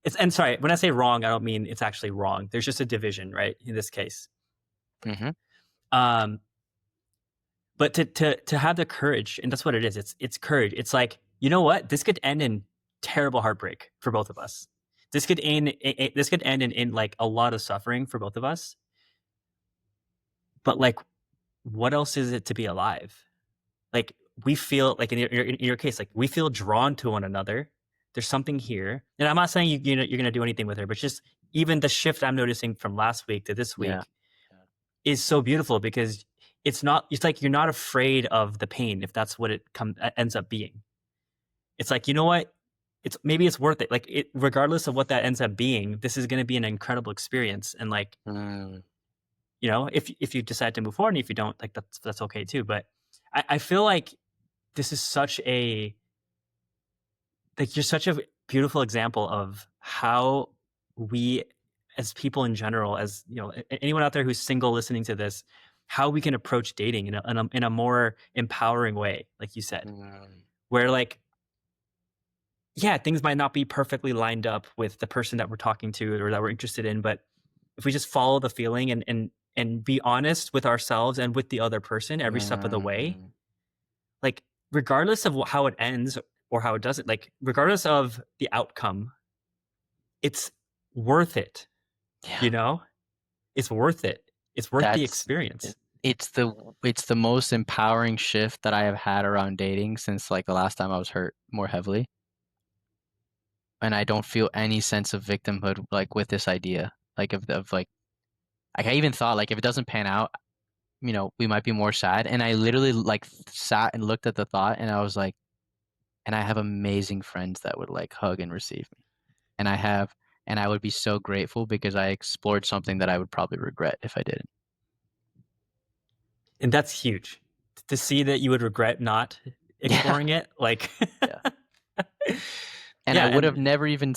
Speaker 1: it's and sorry, when I say wrong, I don't mean it's actually wrong. There's just a division, right? In this case.
Speaker 2: mhm,
Speaker 1: Um, but to have the courage, and that's what it is. It's courage. It's like, you know what? This could end in terrible heartbreak for both of us. This could end in like a lot of suffering for both of us. But like, what else is it to be alive? Like we feel like in your case, like we feel drawn to one another. There's something here, and I'm not saying you know you're gonna do anything with her, but just even the shift I'm noticing from last week to this
Speaker 2: yeah,
Speaker 1: week is so beautiful because it's not. It's like you're not afraid of the pain if that's what ends up being. It's like, you know what? It's maybe it's worth it. Like it, regardless of what that ends up being, this is going to be an incredible experience. And like,
Speaker 2: mm,
Speaker 1: you know, if you decide to move forward, and if you don't, like that's okay too. But I feel like this is such a like you're such a beautiful example of how we as people in general, as you know, anyone out there who's single listening to this, how we can approach dating in a more empowering way, like you said,
Speaker 2: mm,
Speaker 1: where like yeah, things might not be perfectly lined up with the person that we're talking to or that we're interested in, but if we just follow the feeling and be honest with ourselves and with the other person every step of the way,
Speaker 2: mm,
Speaker 1: like regardless of how it ends or how it doesn't, like regardless of the outcome, it's worth it.
Speaker 2: yeah.
Speaker 1: You know, it's worth it. It's worth the
Speaker 2: That's
Speaker 1: experience.
Speaker 2: it's the most empowering shift that I have had around dating since like the last time I was hurt more heavily, and I don't feel any sense of victimhood like with this idea, like like I even thought like if it doesn't pan out, you know, we might be more sad, and I literally like sat and looked at the thought, and I was like, and I have amazing friends that would like hug and receive me, and and I would be so grateful because I explored something that I would probably regret if I didn't.
Speaker 1: And that's huge to see that you would regret not
Speaker 2: Yeah,
Speaker 1: exploring it. Like,
Speaker 2: yeah. And I
Speaker 1: yeah.
Speaker 2: would have
Speaker 1: And
Speaker 2: never even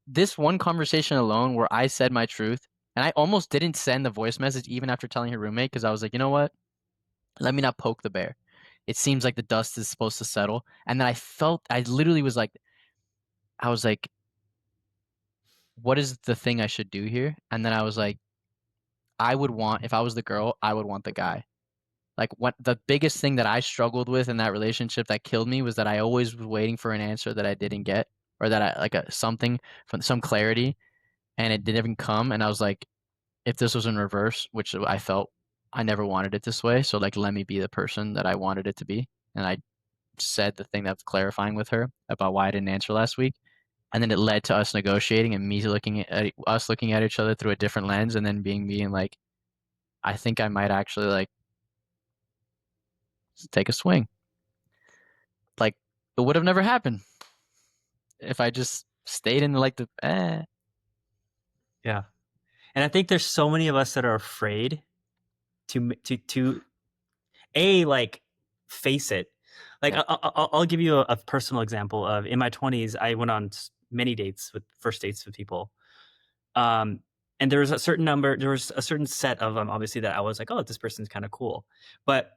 Speaker 2: this one conversation alone where I said my truth, and I almost didn't send the voice message even after telling her roommate because I was like, you know what? Let me not poke the bear. It seems like the dust is supposed to settle, and then I literally was like, I was like, what is the thing I should do here? And then I was like, I would want if I was the girl, I would want the guy. Like what the biggest thing that I struggled with in that relationship that killed me was that I always was waiting for an answer that I didn't get or that I like a something from some clarity and it didn't come and I was like if this was in reverse, which I felt I never wanted it this way, so like let me be the person that I wanted it to be. And I said the thing that's clarifying with her about why I didn't answer last week. And then it led to us negotiating and me looking at us looking at each other through a different lens, and then being like, I think I might actually like take a swing. Like it would have never happened if I just stayed in like the
Speaker 1: Yeah. And I think there's so many of us that are afraid to like face it. Like
Speaker 2: yeah.
Speaker 1: I'll give you a personal example of in my 20s, I went on many dates with first dates with people. Um, and there was a certain set of them, obviously, that I was like, oh, this person's kind of cool. But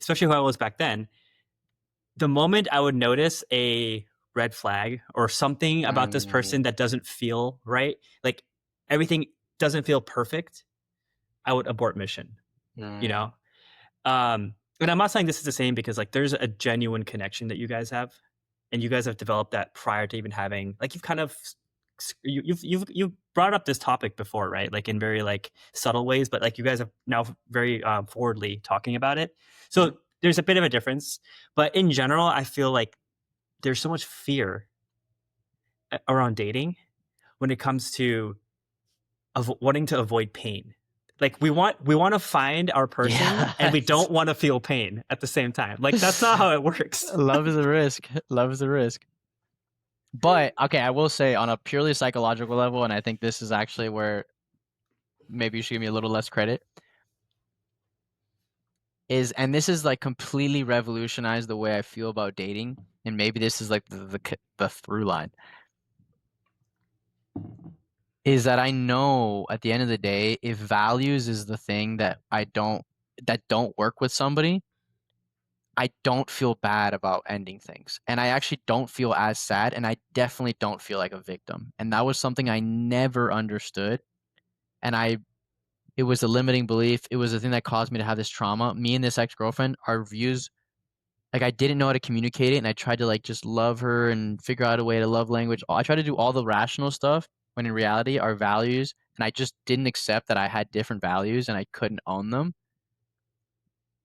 Speaker 1: especially who I was back then, the moment I would notice a red flag or something about this
Speaker 2: Mm,
Speaker 1: person that doesn't feel right, like everything doesn't feel perfect, I would abort mission, you
Speaker 2: mm,
Speaker 1: know? And I'm not saying this is the same because like there's a genuine connection that you guys have, and you guys have developed that prior to even having like you've kind of you've brought up this topic before, right? Like in very like subtle ways, but like you guys have now very forwardly talking about it.
Speaker 2: mm.
Speaker 1: So there's a bit of a difference, but in general, I feel like there's so much fear around dating when it comes to wanting to avoid pain. Like we want to find our person and we
Speaker 2: Yes.
Speaker 1: don't want to feel pain at the same time. Like that's not how it works.
Speaker 2: Love is a risk. Love is a risk. But okay, I will say on a purely psychological level, and I think this is actually where maybe you should give me a little less credit, and this is like completely revolutionized the way I feel about dating, and maybe this is like the through line, is that I know at the end of the day, if values is the thing that don't work with somebody, I don't feel bad about ending things. And I actually don't feel as sad, and I definitely don't feel like a victim. And that was something I never understood. And it was a limiting belief. It was the thing that caused me to have this trauma. Me and this ex-girlfriend, our views, like I didn't know how to communicate it, and I tried to like just love her and figure out a way to love language. I tried to do all the rational stuff when in reality our values, and I just didn't accept that I had different values and I couldn't own them.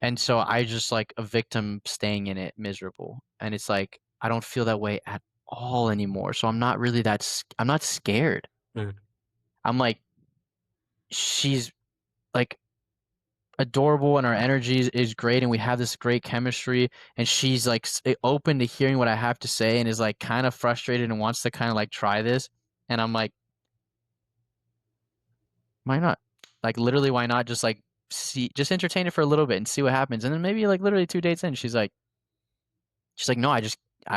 Speaker 2: And so I just like a victim staying in it miserable. And it's like I don't feel that way at all anymore. So I'm not really I'm not scared.
Speaker 1: Mm.
Speaker 2: I'm like she's like adorable and our energy is great and we have this great chemistry, and she's like open to hearing what I have to say and is like kind of frustrated and wants to kind of like try this, and I'm like, why not? Like literally why not just like just entertain it for a little bit and see what happens, and then maybe like literally 2 dates in she's like no, I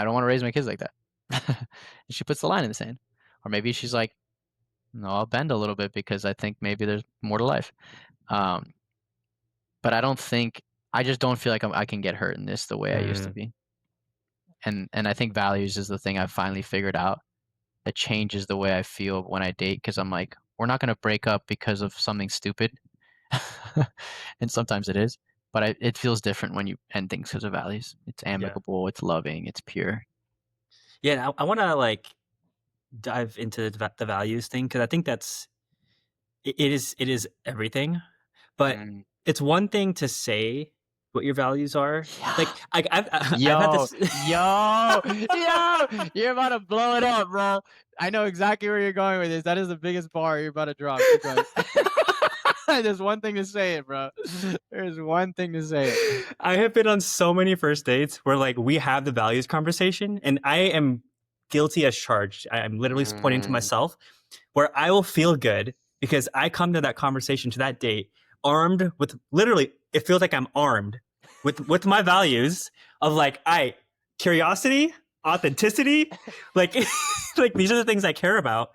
Speaker 2: don't want to raise my kids like that. And she puts the line in the sand, or maybe she's like, no, I'll bend a little bit because I think maybe there's more to life. um but I just don't feel like I can get hurt in this the way I used to
Speaker 1: Mm.
Speaker 2: be. And I think values is the thing I've finally figured out that changes the way I feel when I date, because I'm like, we're not gonna break up because of something stupid. And sometimes it is, but it feels different when you end things because of values. It's
Speaker 1: Yeah.
Speaker 2: amicable, it's loving, it's pure.
Speaker 1: Yeah. I want to like dive into the values thing because I think it is everything. But
Speaker 2: Mm.
Speaker 1: it's one thing to say what your values are.
Speaker 2: Yeah.
Speaker 1: Like I've had
Speaker 2: Yo,
Speaker 1: this.
Speaker 2: yo, yo, you're about to blow it up, bro. I know exactly where you're going with this. That is the biggest bar you're about to drop. Keep going. There's one thing to say it, bro. There's one thing to say it.
Speaker 1: I have been on so many first dates where like we have the values conversation, and I am guilty as charged. I'm literally pointing to
Speaker 2: Mm,
Speaker 1: myself where I will feel good because I come to that conversation, to that date, armed with literally, it feels like I'm armed with my values of like curiosity, authenticity, like like these are the things I care about.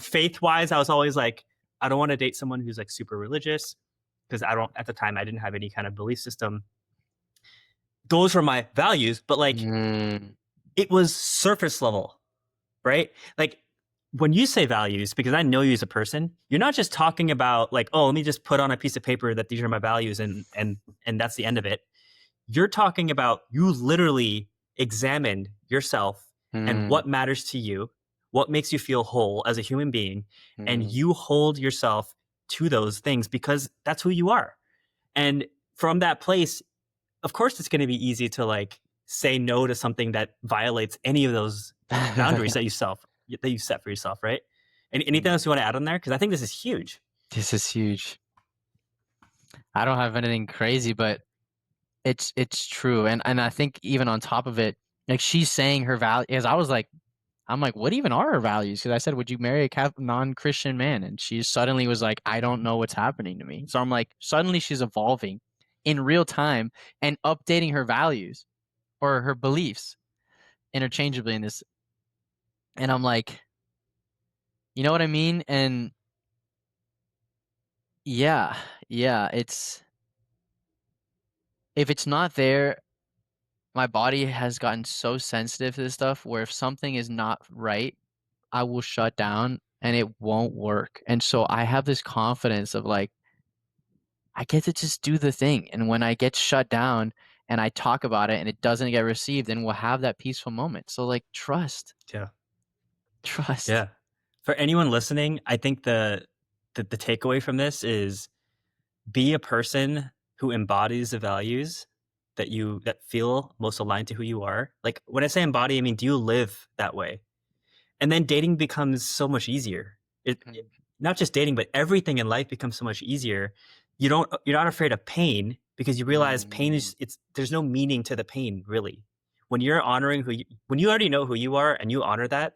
Speaker 1: Faith wise, I was always like, I don't want to date someone who's like super religious because I don't, at the time I didn't have any kind of belief system. Those were my values, but like
Speaker 2: mm,
Speaker 1: it was surface level, right? Like when you say values, because I know you as a person, you're not just talking about like, oh, let me just put on a piece of paper that these are my values and that's the end of it. You're talking about you literally examined yourself and
Speaker 2: mm,
Speaker 1: what matters to you, what makes you feel whole as a human being, and
Speaker 2: mm,
Speaker 1: you hold yourself to those things because that's who you are. And from that place, of course it's going to be easy to like say no to something that violates any of those boundaries that you set for yourself, right? Anything
Speaker 2: Mm.
Speaker 1: else you want to add on there? Because I think this is huge.
Speaker 2: This is huge. I don't have anything crazy, but it's true. And I think even on top of it, like she's saying her value, as I'm like, what even are her values? Because I said, would you marry a non-Christian man? And she suddenly was like, I don't know what's happening to me. So I'm like, suddenly she's evolving in real time and updating her values or her beliefs interchangeably in this. And I'm like, you know what I mean? And yeah, yeah, it's if it's not there, my body has gotten so sensitive to this stuff where if something is not right, I will shut down and it won't work. And so I have this confidence of like, I get to just do the thing. And when I get shut down and I talk about it and it doesn't get received, then we'll have that peaceful moment. So like trust,
Speaker 1: Yeah.
Speaker 2: trust.
Speaker 1: Yeah. For anyone listening, I think the takeaway from this is be a person who embodies the values that feel most aligned to who you are. Like when I say embody, I mean do you live that way? And then dating becomes so much easier. Not just dating, but everything in life becomes so much easier. You're not afraid of pain because you realize pain
Speaker 2: Mm,
Speaker 1: is it's there's no meaning to the pain really. When you're honoring when you already know who you are and you honor that,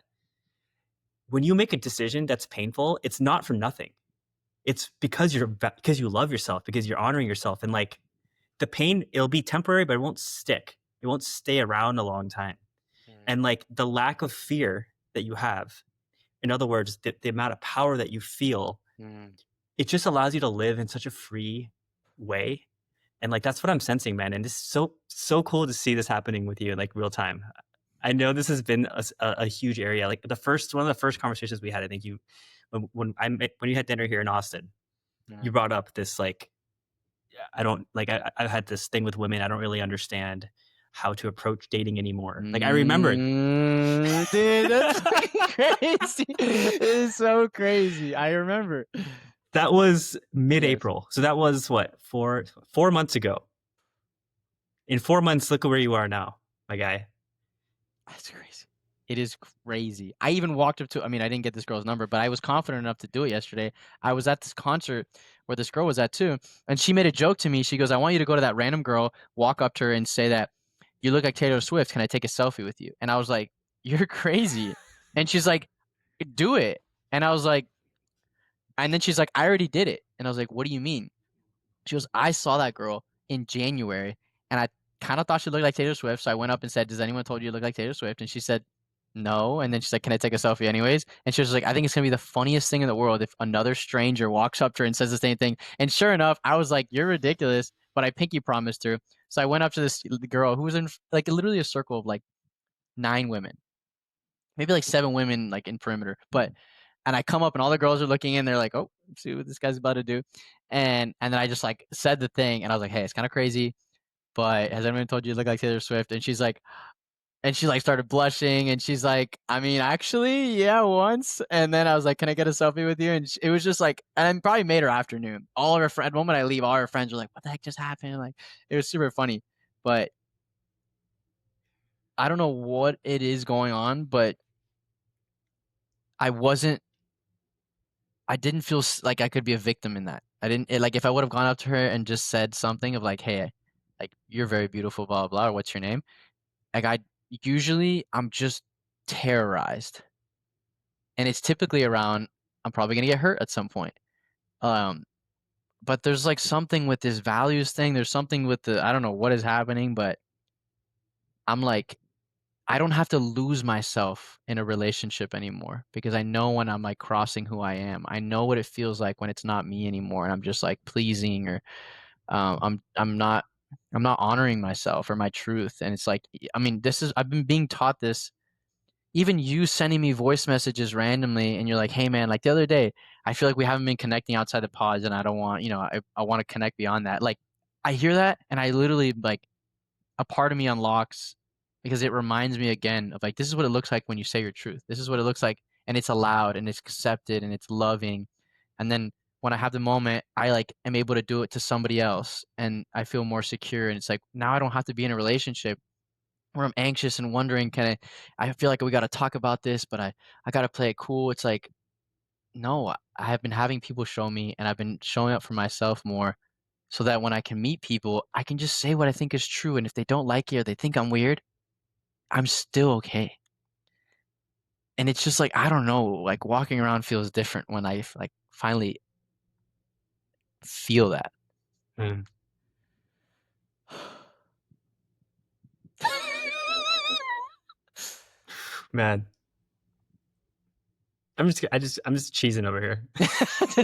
Speaker 1: when you make a decision that's painful, it's not for nothing. It's because you love yourself, because you're honoring yourself, and like the pain, it'll be temporary, but it won't stick. It won't stay around a long time.
Speaker 2: mm,
Speaker 1: And like the lack of fear that you have, in other words, the amount of power that you feel,
Speaker 2: mm.
Speaker 1: it just allows you to live in such a free way. And like that's what I'm sensing, man. And this is so cool to see this happening with you in like real time. I know this has been a huge area. Like one of the first conversations we had, I think when you had dinner here in Austin, you
Speaker 2: Mm.
Speaker 1: brought up this like I don't like I had this thing with women. I don't really understand how to approach dating anymore. Like I remembered
Speaker 2: Dude, that's fucking crazy. It is so crazy. I remember.
Speaker 1: that was
Speaker 2: Yes.
Speaker 1: mid-April. So that was what 4 months ago. In 4 months, look at where you are now, my guy.
Speaker 2: That's crazy. It is crazy. I even walked up to I mean, I didn't get this girl's number, but I was confident enough to do it yesterday. I was at this concert where this girl was at too, and she made a joke to me. She goes, "I want you to go to that random girl, walk up to her and say that you look like Taylor Swift. Can I take a selfie with you?" And I was like, "You're crazy." And she's like, "Do it." And I was like, and then she's like, "I already did it." And I was like, "What do you mean?" She goes, "I saw that girl in January, and I kind of thought she looked like Taylor Swift. So I went up and said, 'Does anyone told you look like Taylor Swift?' And she said, 'No.' And then she's like, 'Can I take a selfie anyways?' And she was like, 'I think it's gonna be the funniest thing in the world if another stranger walks up to her and says the same thing.' And sure enough, I was like, 'You're ridiculous,' but I pinky promised her. So I went up to this girl who was in like literally a circle of like 9 women, maybe like 7 women like in perimeter, but and I come up and all the girls are looking in. They're like, "Oh, see what this guy's about to do," and then I just like said the thing, and I was like, "Hey, it's kind of crazy, but has anyone told you you look like Taylor Swift?" And she's like, and she like started blushing, and she's like, "I mean, actually, yeah, once." And then I was like, "Can I get a selfie with you?" And it was just like, and it probably made her afternoon. All of her friends, the moment I leave, all her friends were like, "What the heck just happened?" Like, it was super funny, but I don't know what it is going on, but I wasn't I didn't feel like I could be a victim in that. I didn't like if I would have gone up to her and just said something of like, "Hey, like you're very beautiful, blah blah, blah," or "What's your name?" Like I'm just terrorized, and it's typically around I'm probably gonna get hurt at some point. Um, but there's like something with this values thing. There's something with the I don't know what is happening, but I'm like I don't have to lose myself in a relationship anymore because I know when I'm like crossing who I am. I know what it feels like when it's not me anymore and I'm just like pleasing or I'm not honoring myself or my truth. And it's like I mean, this is I've been being taught this. Even you sending me voice messages randomly and you're like, "Hey man, like the other day, I feel like we haven't been connecting outside the pods and I don't want, I want to connect beyond that." Like I hear that and I literally like a part of me unlocks because it reminds me again of like this is what it looks like when you say your truth. This is what it looks like and it's allowed and it's accepted and it's loving. And then when I have the moment, I like am able to do it to somebody else and I feel more secure and it's like now I don't have to be in a relationship where I'm anxious and wondering, I feel like we got to talk about this, but I got to play it cool. It's like, no, I have been having people show me, and I've been showing up for myself more so that when I can meet people, I can just say what I think is true. And if they don't like it or they think I'm weird, I'm still okay. And it's just like, I don't know, like walking around feels different when I like finally feel that.
Speaker 1: Mm. Man, I'm just cheesing over here.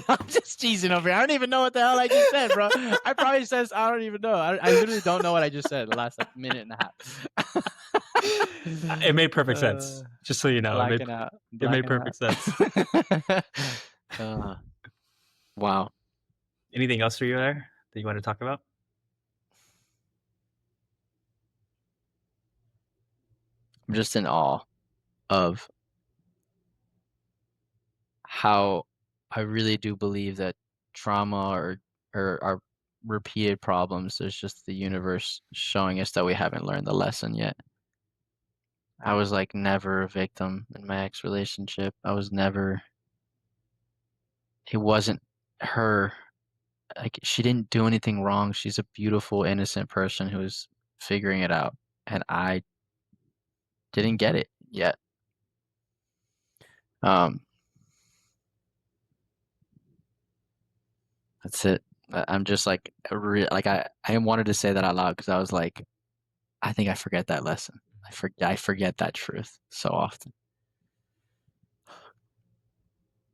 Speaker 2: I'm just cheesing over here. I don't even know what the hell I just said, bro. I probably says I don't even know. I literally don't know what I just said the last like minute and a half.
Speaker 1: It made perfect sense. Just so you know,
Speaker 2: Blacking out.
Speaker 1: it made
Speaker 2: Blacking out.
Speaker 1: perfect sense.
Speaker 2: Wow.
Speaker 1: Anything else for you there that you want to talk about?
Speaker 2: I'm just in awe of how I really do believe that trauma or our repeated problems is just the universe showing us that we haven't learned the lesson yet. I was like never a victim in my ex relationship. It wasn't her. Like she didn't do anything wrong. She's a beautiful, innocent person who's figuring it out. And I didn't get it yet. Um, that's it. I'm just like I wanted to say that out loud because I was like, I think I forget that lesson. I forget that truth so often.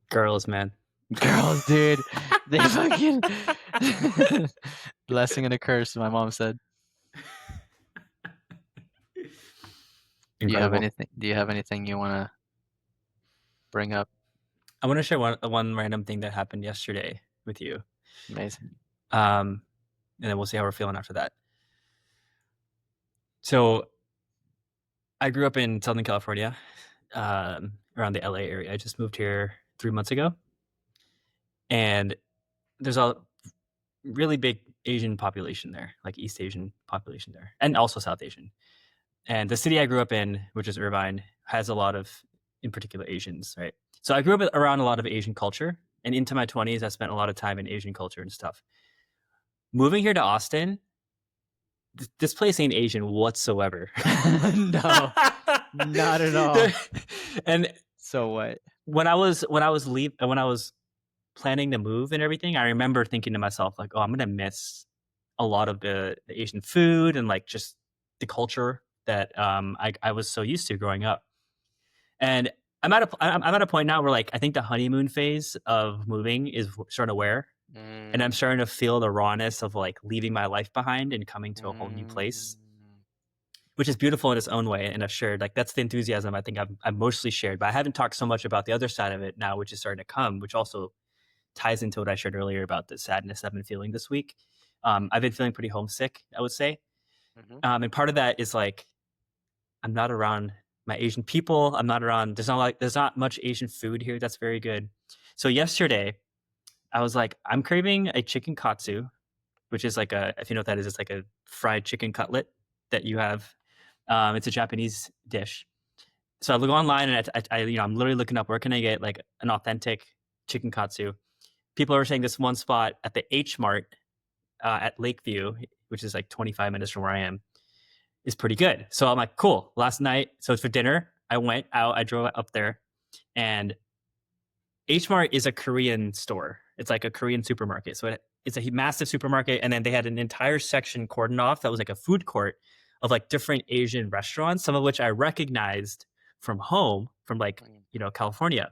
Speaker 1: Girls, man.
Speaker 2: Girls, dude, they fucking blessing and a curse. My mom said.
Speaker 1: Incredible.
Speaker 2: Do you have anything you want to bring up?
Speaker 1: I want to share one random thing that happened yesterday with you.
Speaker 2: Amazing.
Speaker 1: And then we'll see how we're feeling after that. So I grew up in Southern California, around the LA area. I just moved here 3 months ago. And there's a really big Asian population there, like East Asian population there, and also South Asian. And the city I grew up in, which is Irvine, has a lot of, in particular, Asians, right? So I grew up around a lot of Asian culture, and into my 20s, I spent a lot of time in Asian culture and stuff. Moving here to Austin, this place ain't Asian whatsoever.
Speaker 2: No, not at all.
Speaker 1: And
Speaker 2: so what?
Speaker 1: When I was planning to move and everything, I remember thinking to myself, like, oh, I'm gonna miss a lot of the Asian food and like just the culture that I was so used to growing up. And I'm at a point now where like I think the honeymoon phase of moving is starting to wear, and I'm starting to feel the rawness of like leaving my life behind and coming to a whole new place, which is beautiful in its own way. And I've shared like that's the enthusiasm I think I've mostly shared, but I haven't talked so much about the other side of it now, which is starting to come, which also ties into what I shared earlier about the sadness I've been feeling this week. I've been feeling pretty homesick, I would say. And part of that is like, I'm not around my Asian people. I'm not around, there's not much Asian food here that's very good. So yesterday I was like, I'm craving a chicken katsu, which is like if you know what that is, it's like a fried chicken cutlet that you have. It's a Japanese dish. So I look online and I'm literally looking up where can I get like an authentic chicken katsu. People are saying this one spot at the H Mart at Lakeview, which is like 25 minutes from where I am, is pretty good. So I'm like, cool. Last night, so it's for dinner. I went out, I drove up there, and H Mart is a Korean store. It's like a Korean supermarket. So it's a massive supermarket. And then they had an entire section cordoned off that was like a food court of like different Asian restaurants, some of which I recognized from home, from like, California.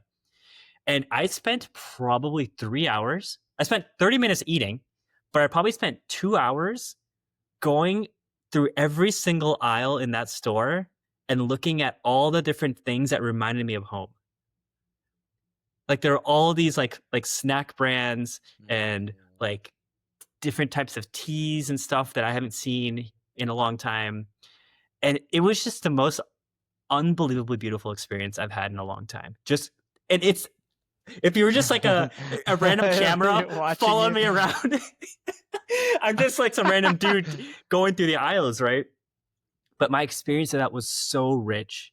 Speaker 1: And I spent probably 3 hours. I spent 30 minutes eating, but I probably spent 2 hours going through every single aisle in that store and looking at all the different things that reminded me of home. Like there are all these like snack brands and like different types of teas and stuff that I haven't seen in a long time. And it was just the most unbelievably beautiful experience I've had in a long time. And it's, if you were just like a random camera following me around, I'm just like some random dude going through the aisles, right? But my experience of that was so rich,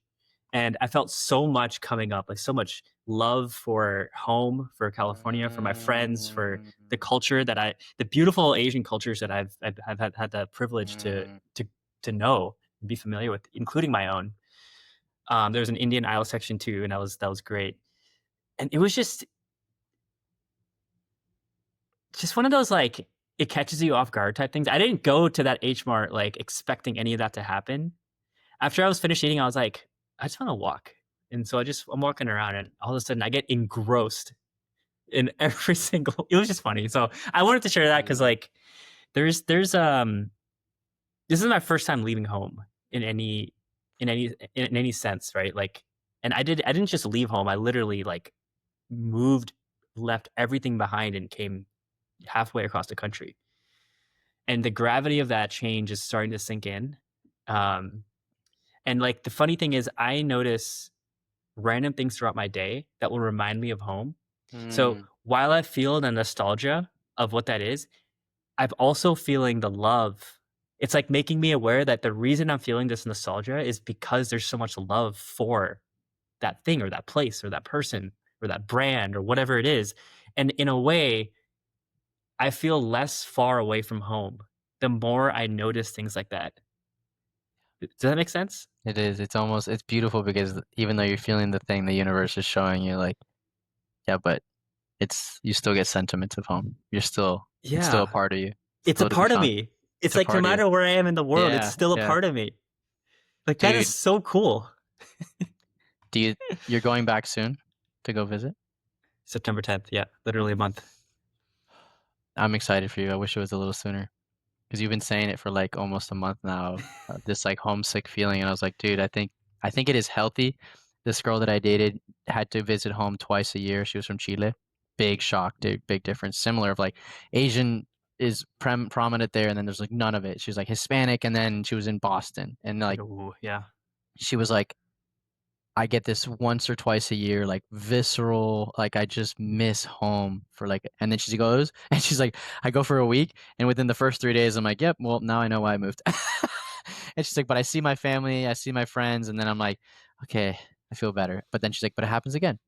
Speaker 1: and I felt so much coming up, like so much love for home, for California, for my friends, for
Speaker 2: Mm,
Speaker 1: the culture the beautiful Asian cultures that I've had the privilege
Speaker 2: mm,
Speaker 1: to to know and be familiar with, including my own. There was an Indian Isle section too, and that was great. And it was just one of those like it catches you off guard type things. I didn't go to that H Mart like expecting any of that to happen. After I was finished eating, I was like, I just want to walk. And so I'm walking around and all of a sudden I get engrossed in every single it was just funny. So I wanted to share that because
Speaker 2: mm,
Speaker 1: like there's this is my first time leaving home in any sense, right? Like and I didn't just leave home. I literally like moved, left everything behind and came halfway across the country. And the gravity of that change is starting to sink in. Um, and like the funny thing is I notice random things throughout my day that will remind me of home. So
Speaker 2: mm.
Speaker 1: while I feel the nostalgia of what that is, I'm also feeling the love. It's like making me aware that the reason I'm feeling this nostalgia is because there's so much love for that thing or that place or that person or that brand or whatever it is. And in a way, I feel less far away from home the more I notice things like that. Does that make sense?
Speaker 2: It is. It's almost, it's beautiful because even though you're feeling the thing, the universe is showing you like, yeah, but you still get sentiments of home. It's still a
Speaker 1: Yeah.
Speaker 2: part of you.
Speaker 1: It's a
Speaker 2: Still to be
Speaker 1: part of
Speaker 2: found.
Speaker 1: me.
Speaker 2: It's
Speaker 1: It's
Speaker 2: a
Speaker 1: like no
Speaker 2: part of you.
Speaker 1: matter where I am in the world, it's
Speaker 2: Yeah,
Speaker 1: still a
Speaker 2: yeah.
Speaker 1: part of me. Like that is
Speaker 2: Dude,
Speaker 1: so cool.
Speaker 2: do you, you're going back soon to go visit?
Speaker 1: September 10th. Yeah, literally a month.
Speaker 2: I'm excited for you. I wish it was a little sooner because you've been saying it for like almost a month now. This like homesick feeling, and I was like, dude, I think it is healthy. This girl that I dated had to visit home twice a year. She was from Chile. Big shock, dude. Big difference. Similar of like Asian is prominent there, and then there's like none of it. She was like Hispanic, and then she was in Boston, and like
Speaker 1: Ooh, yeah.
Speaker 2: she was like, I get this once or twice a year, like visceral, like I just miss home for like, and then she goes, and she's like, I go for a week, and within the first 3 days, I'm like, yep, well, now I know why I moved. And she's like, but I see my family, I see my friends, and then I'm like, okay, I feel better. But then she's like, but it happens again.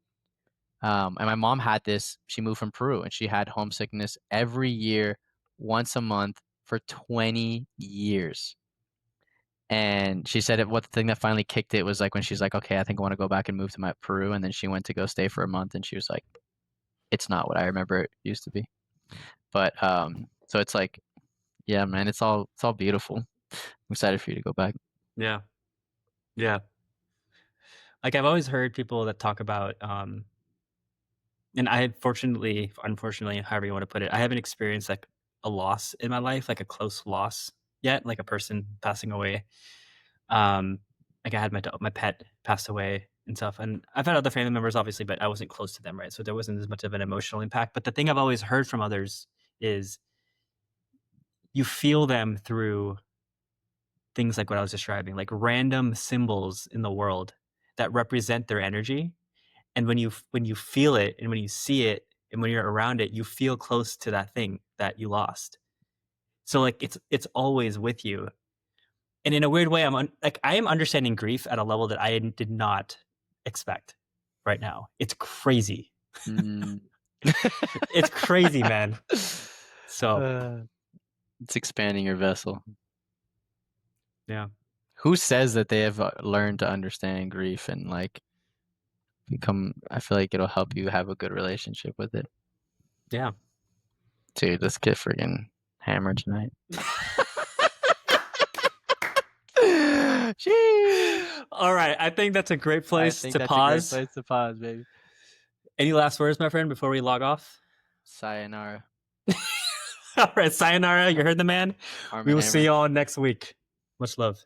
Speaker 2: And my mom had this, she moved from Peru, and she had homesickness every year, once a month for 20 years. And she said what the thing that finally kicked it was like when she's like, okay, I think I want to go back and move to my Peru. And then she went to go stay for a month and she was like, it's not what I remember it used to be. But so it's like, yeah, man, it's all beautiful. I'm excited for you to go back.
Speaker 1: Yeah. Yeah. Like I've always heard people that talk about and I unfortunately, however you want to put it, I haven't experienced like a loss in my life, like a close loss yet, like a person passing away. Um, like I had my pet passed away and stuff, and I've had other family members, obviously, but I wasn't close to them, right? So there wasn't as much of an emotional impact. But the thing I've always heard from others is you feel them through things like what I was describing, like random symbols in the world that represent their energy. And when you feel it and when you see it and when you're around it, you feel close to that thing that you lost. So like it's always with you. And in a weird way, like I am understanding grief at a level that I did not expect right now. It's crazy.
Speaker 2: Mm.
Speaker 1: It's crazy, man. So
Speaker 2: Uh, it's expanding your vessel.
Speaker 1: yeah,
Speaker 2: Who says that they have learned to understand grief and like become, I feel like it'll help you have a good relationship with it.
Speaker 1: yeah.
Speaker 2: Dude, let's get friggin' hammered tonight. Sheesh.
Speaker 1: All right, I think that's a great
Speaker 2: I
Speaker 1: place
Speaker 2: think
Speaker 1: to
Speaker 2: that's a great
Speaker 1: pause.
Speaker 2: place to pause, baby.
Speaker 1: Any last words, my friend, before we log off?
Speaker 2: Sayonara.
Speaker 1: All right, sayonara. You heard the man.
Speaker 2: Arm
Speaker 1: We
Speaker 2: and
Speaker 1: will see
Speaker 2: Hammer.
Speaker 1: you all next week. Much love.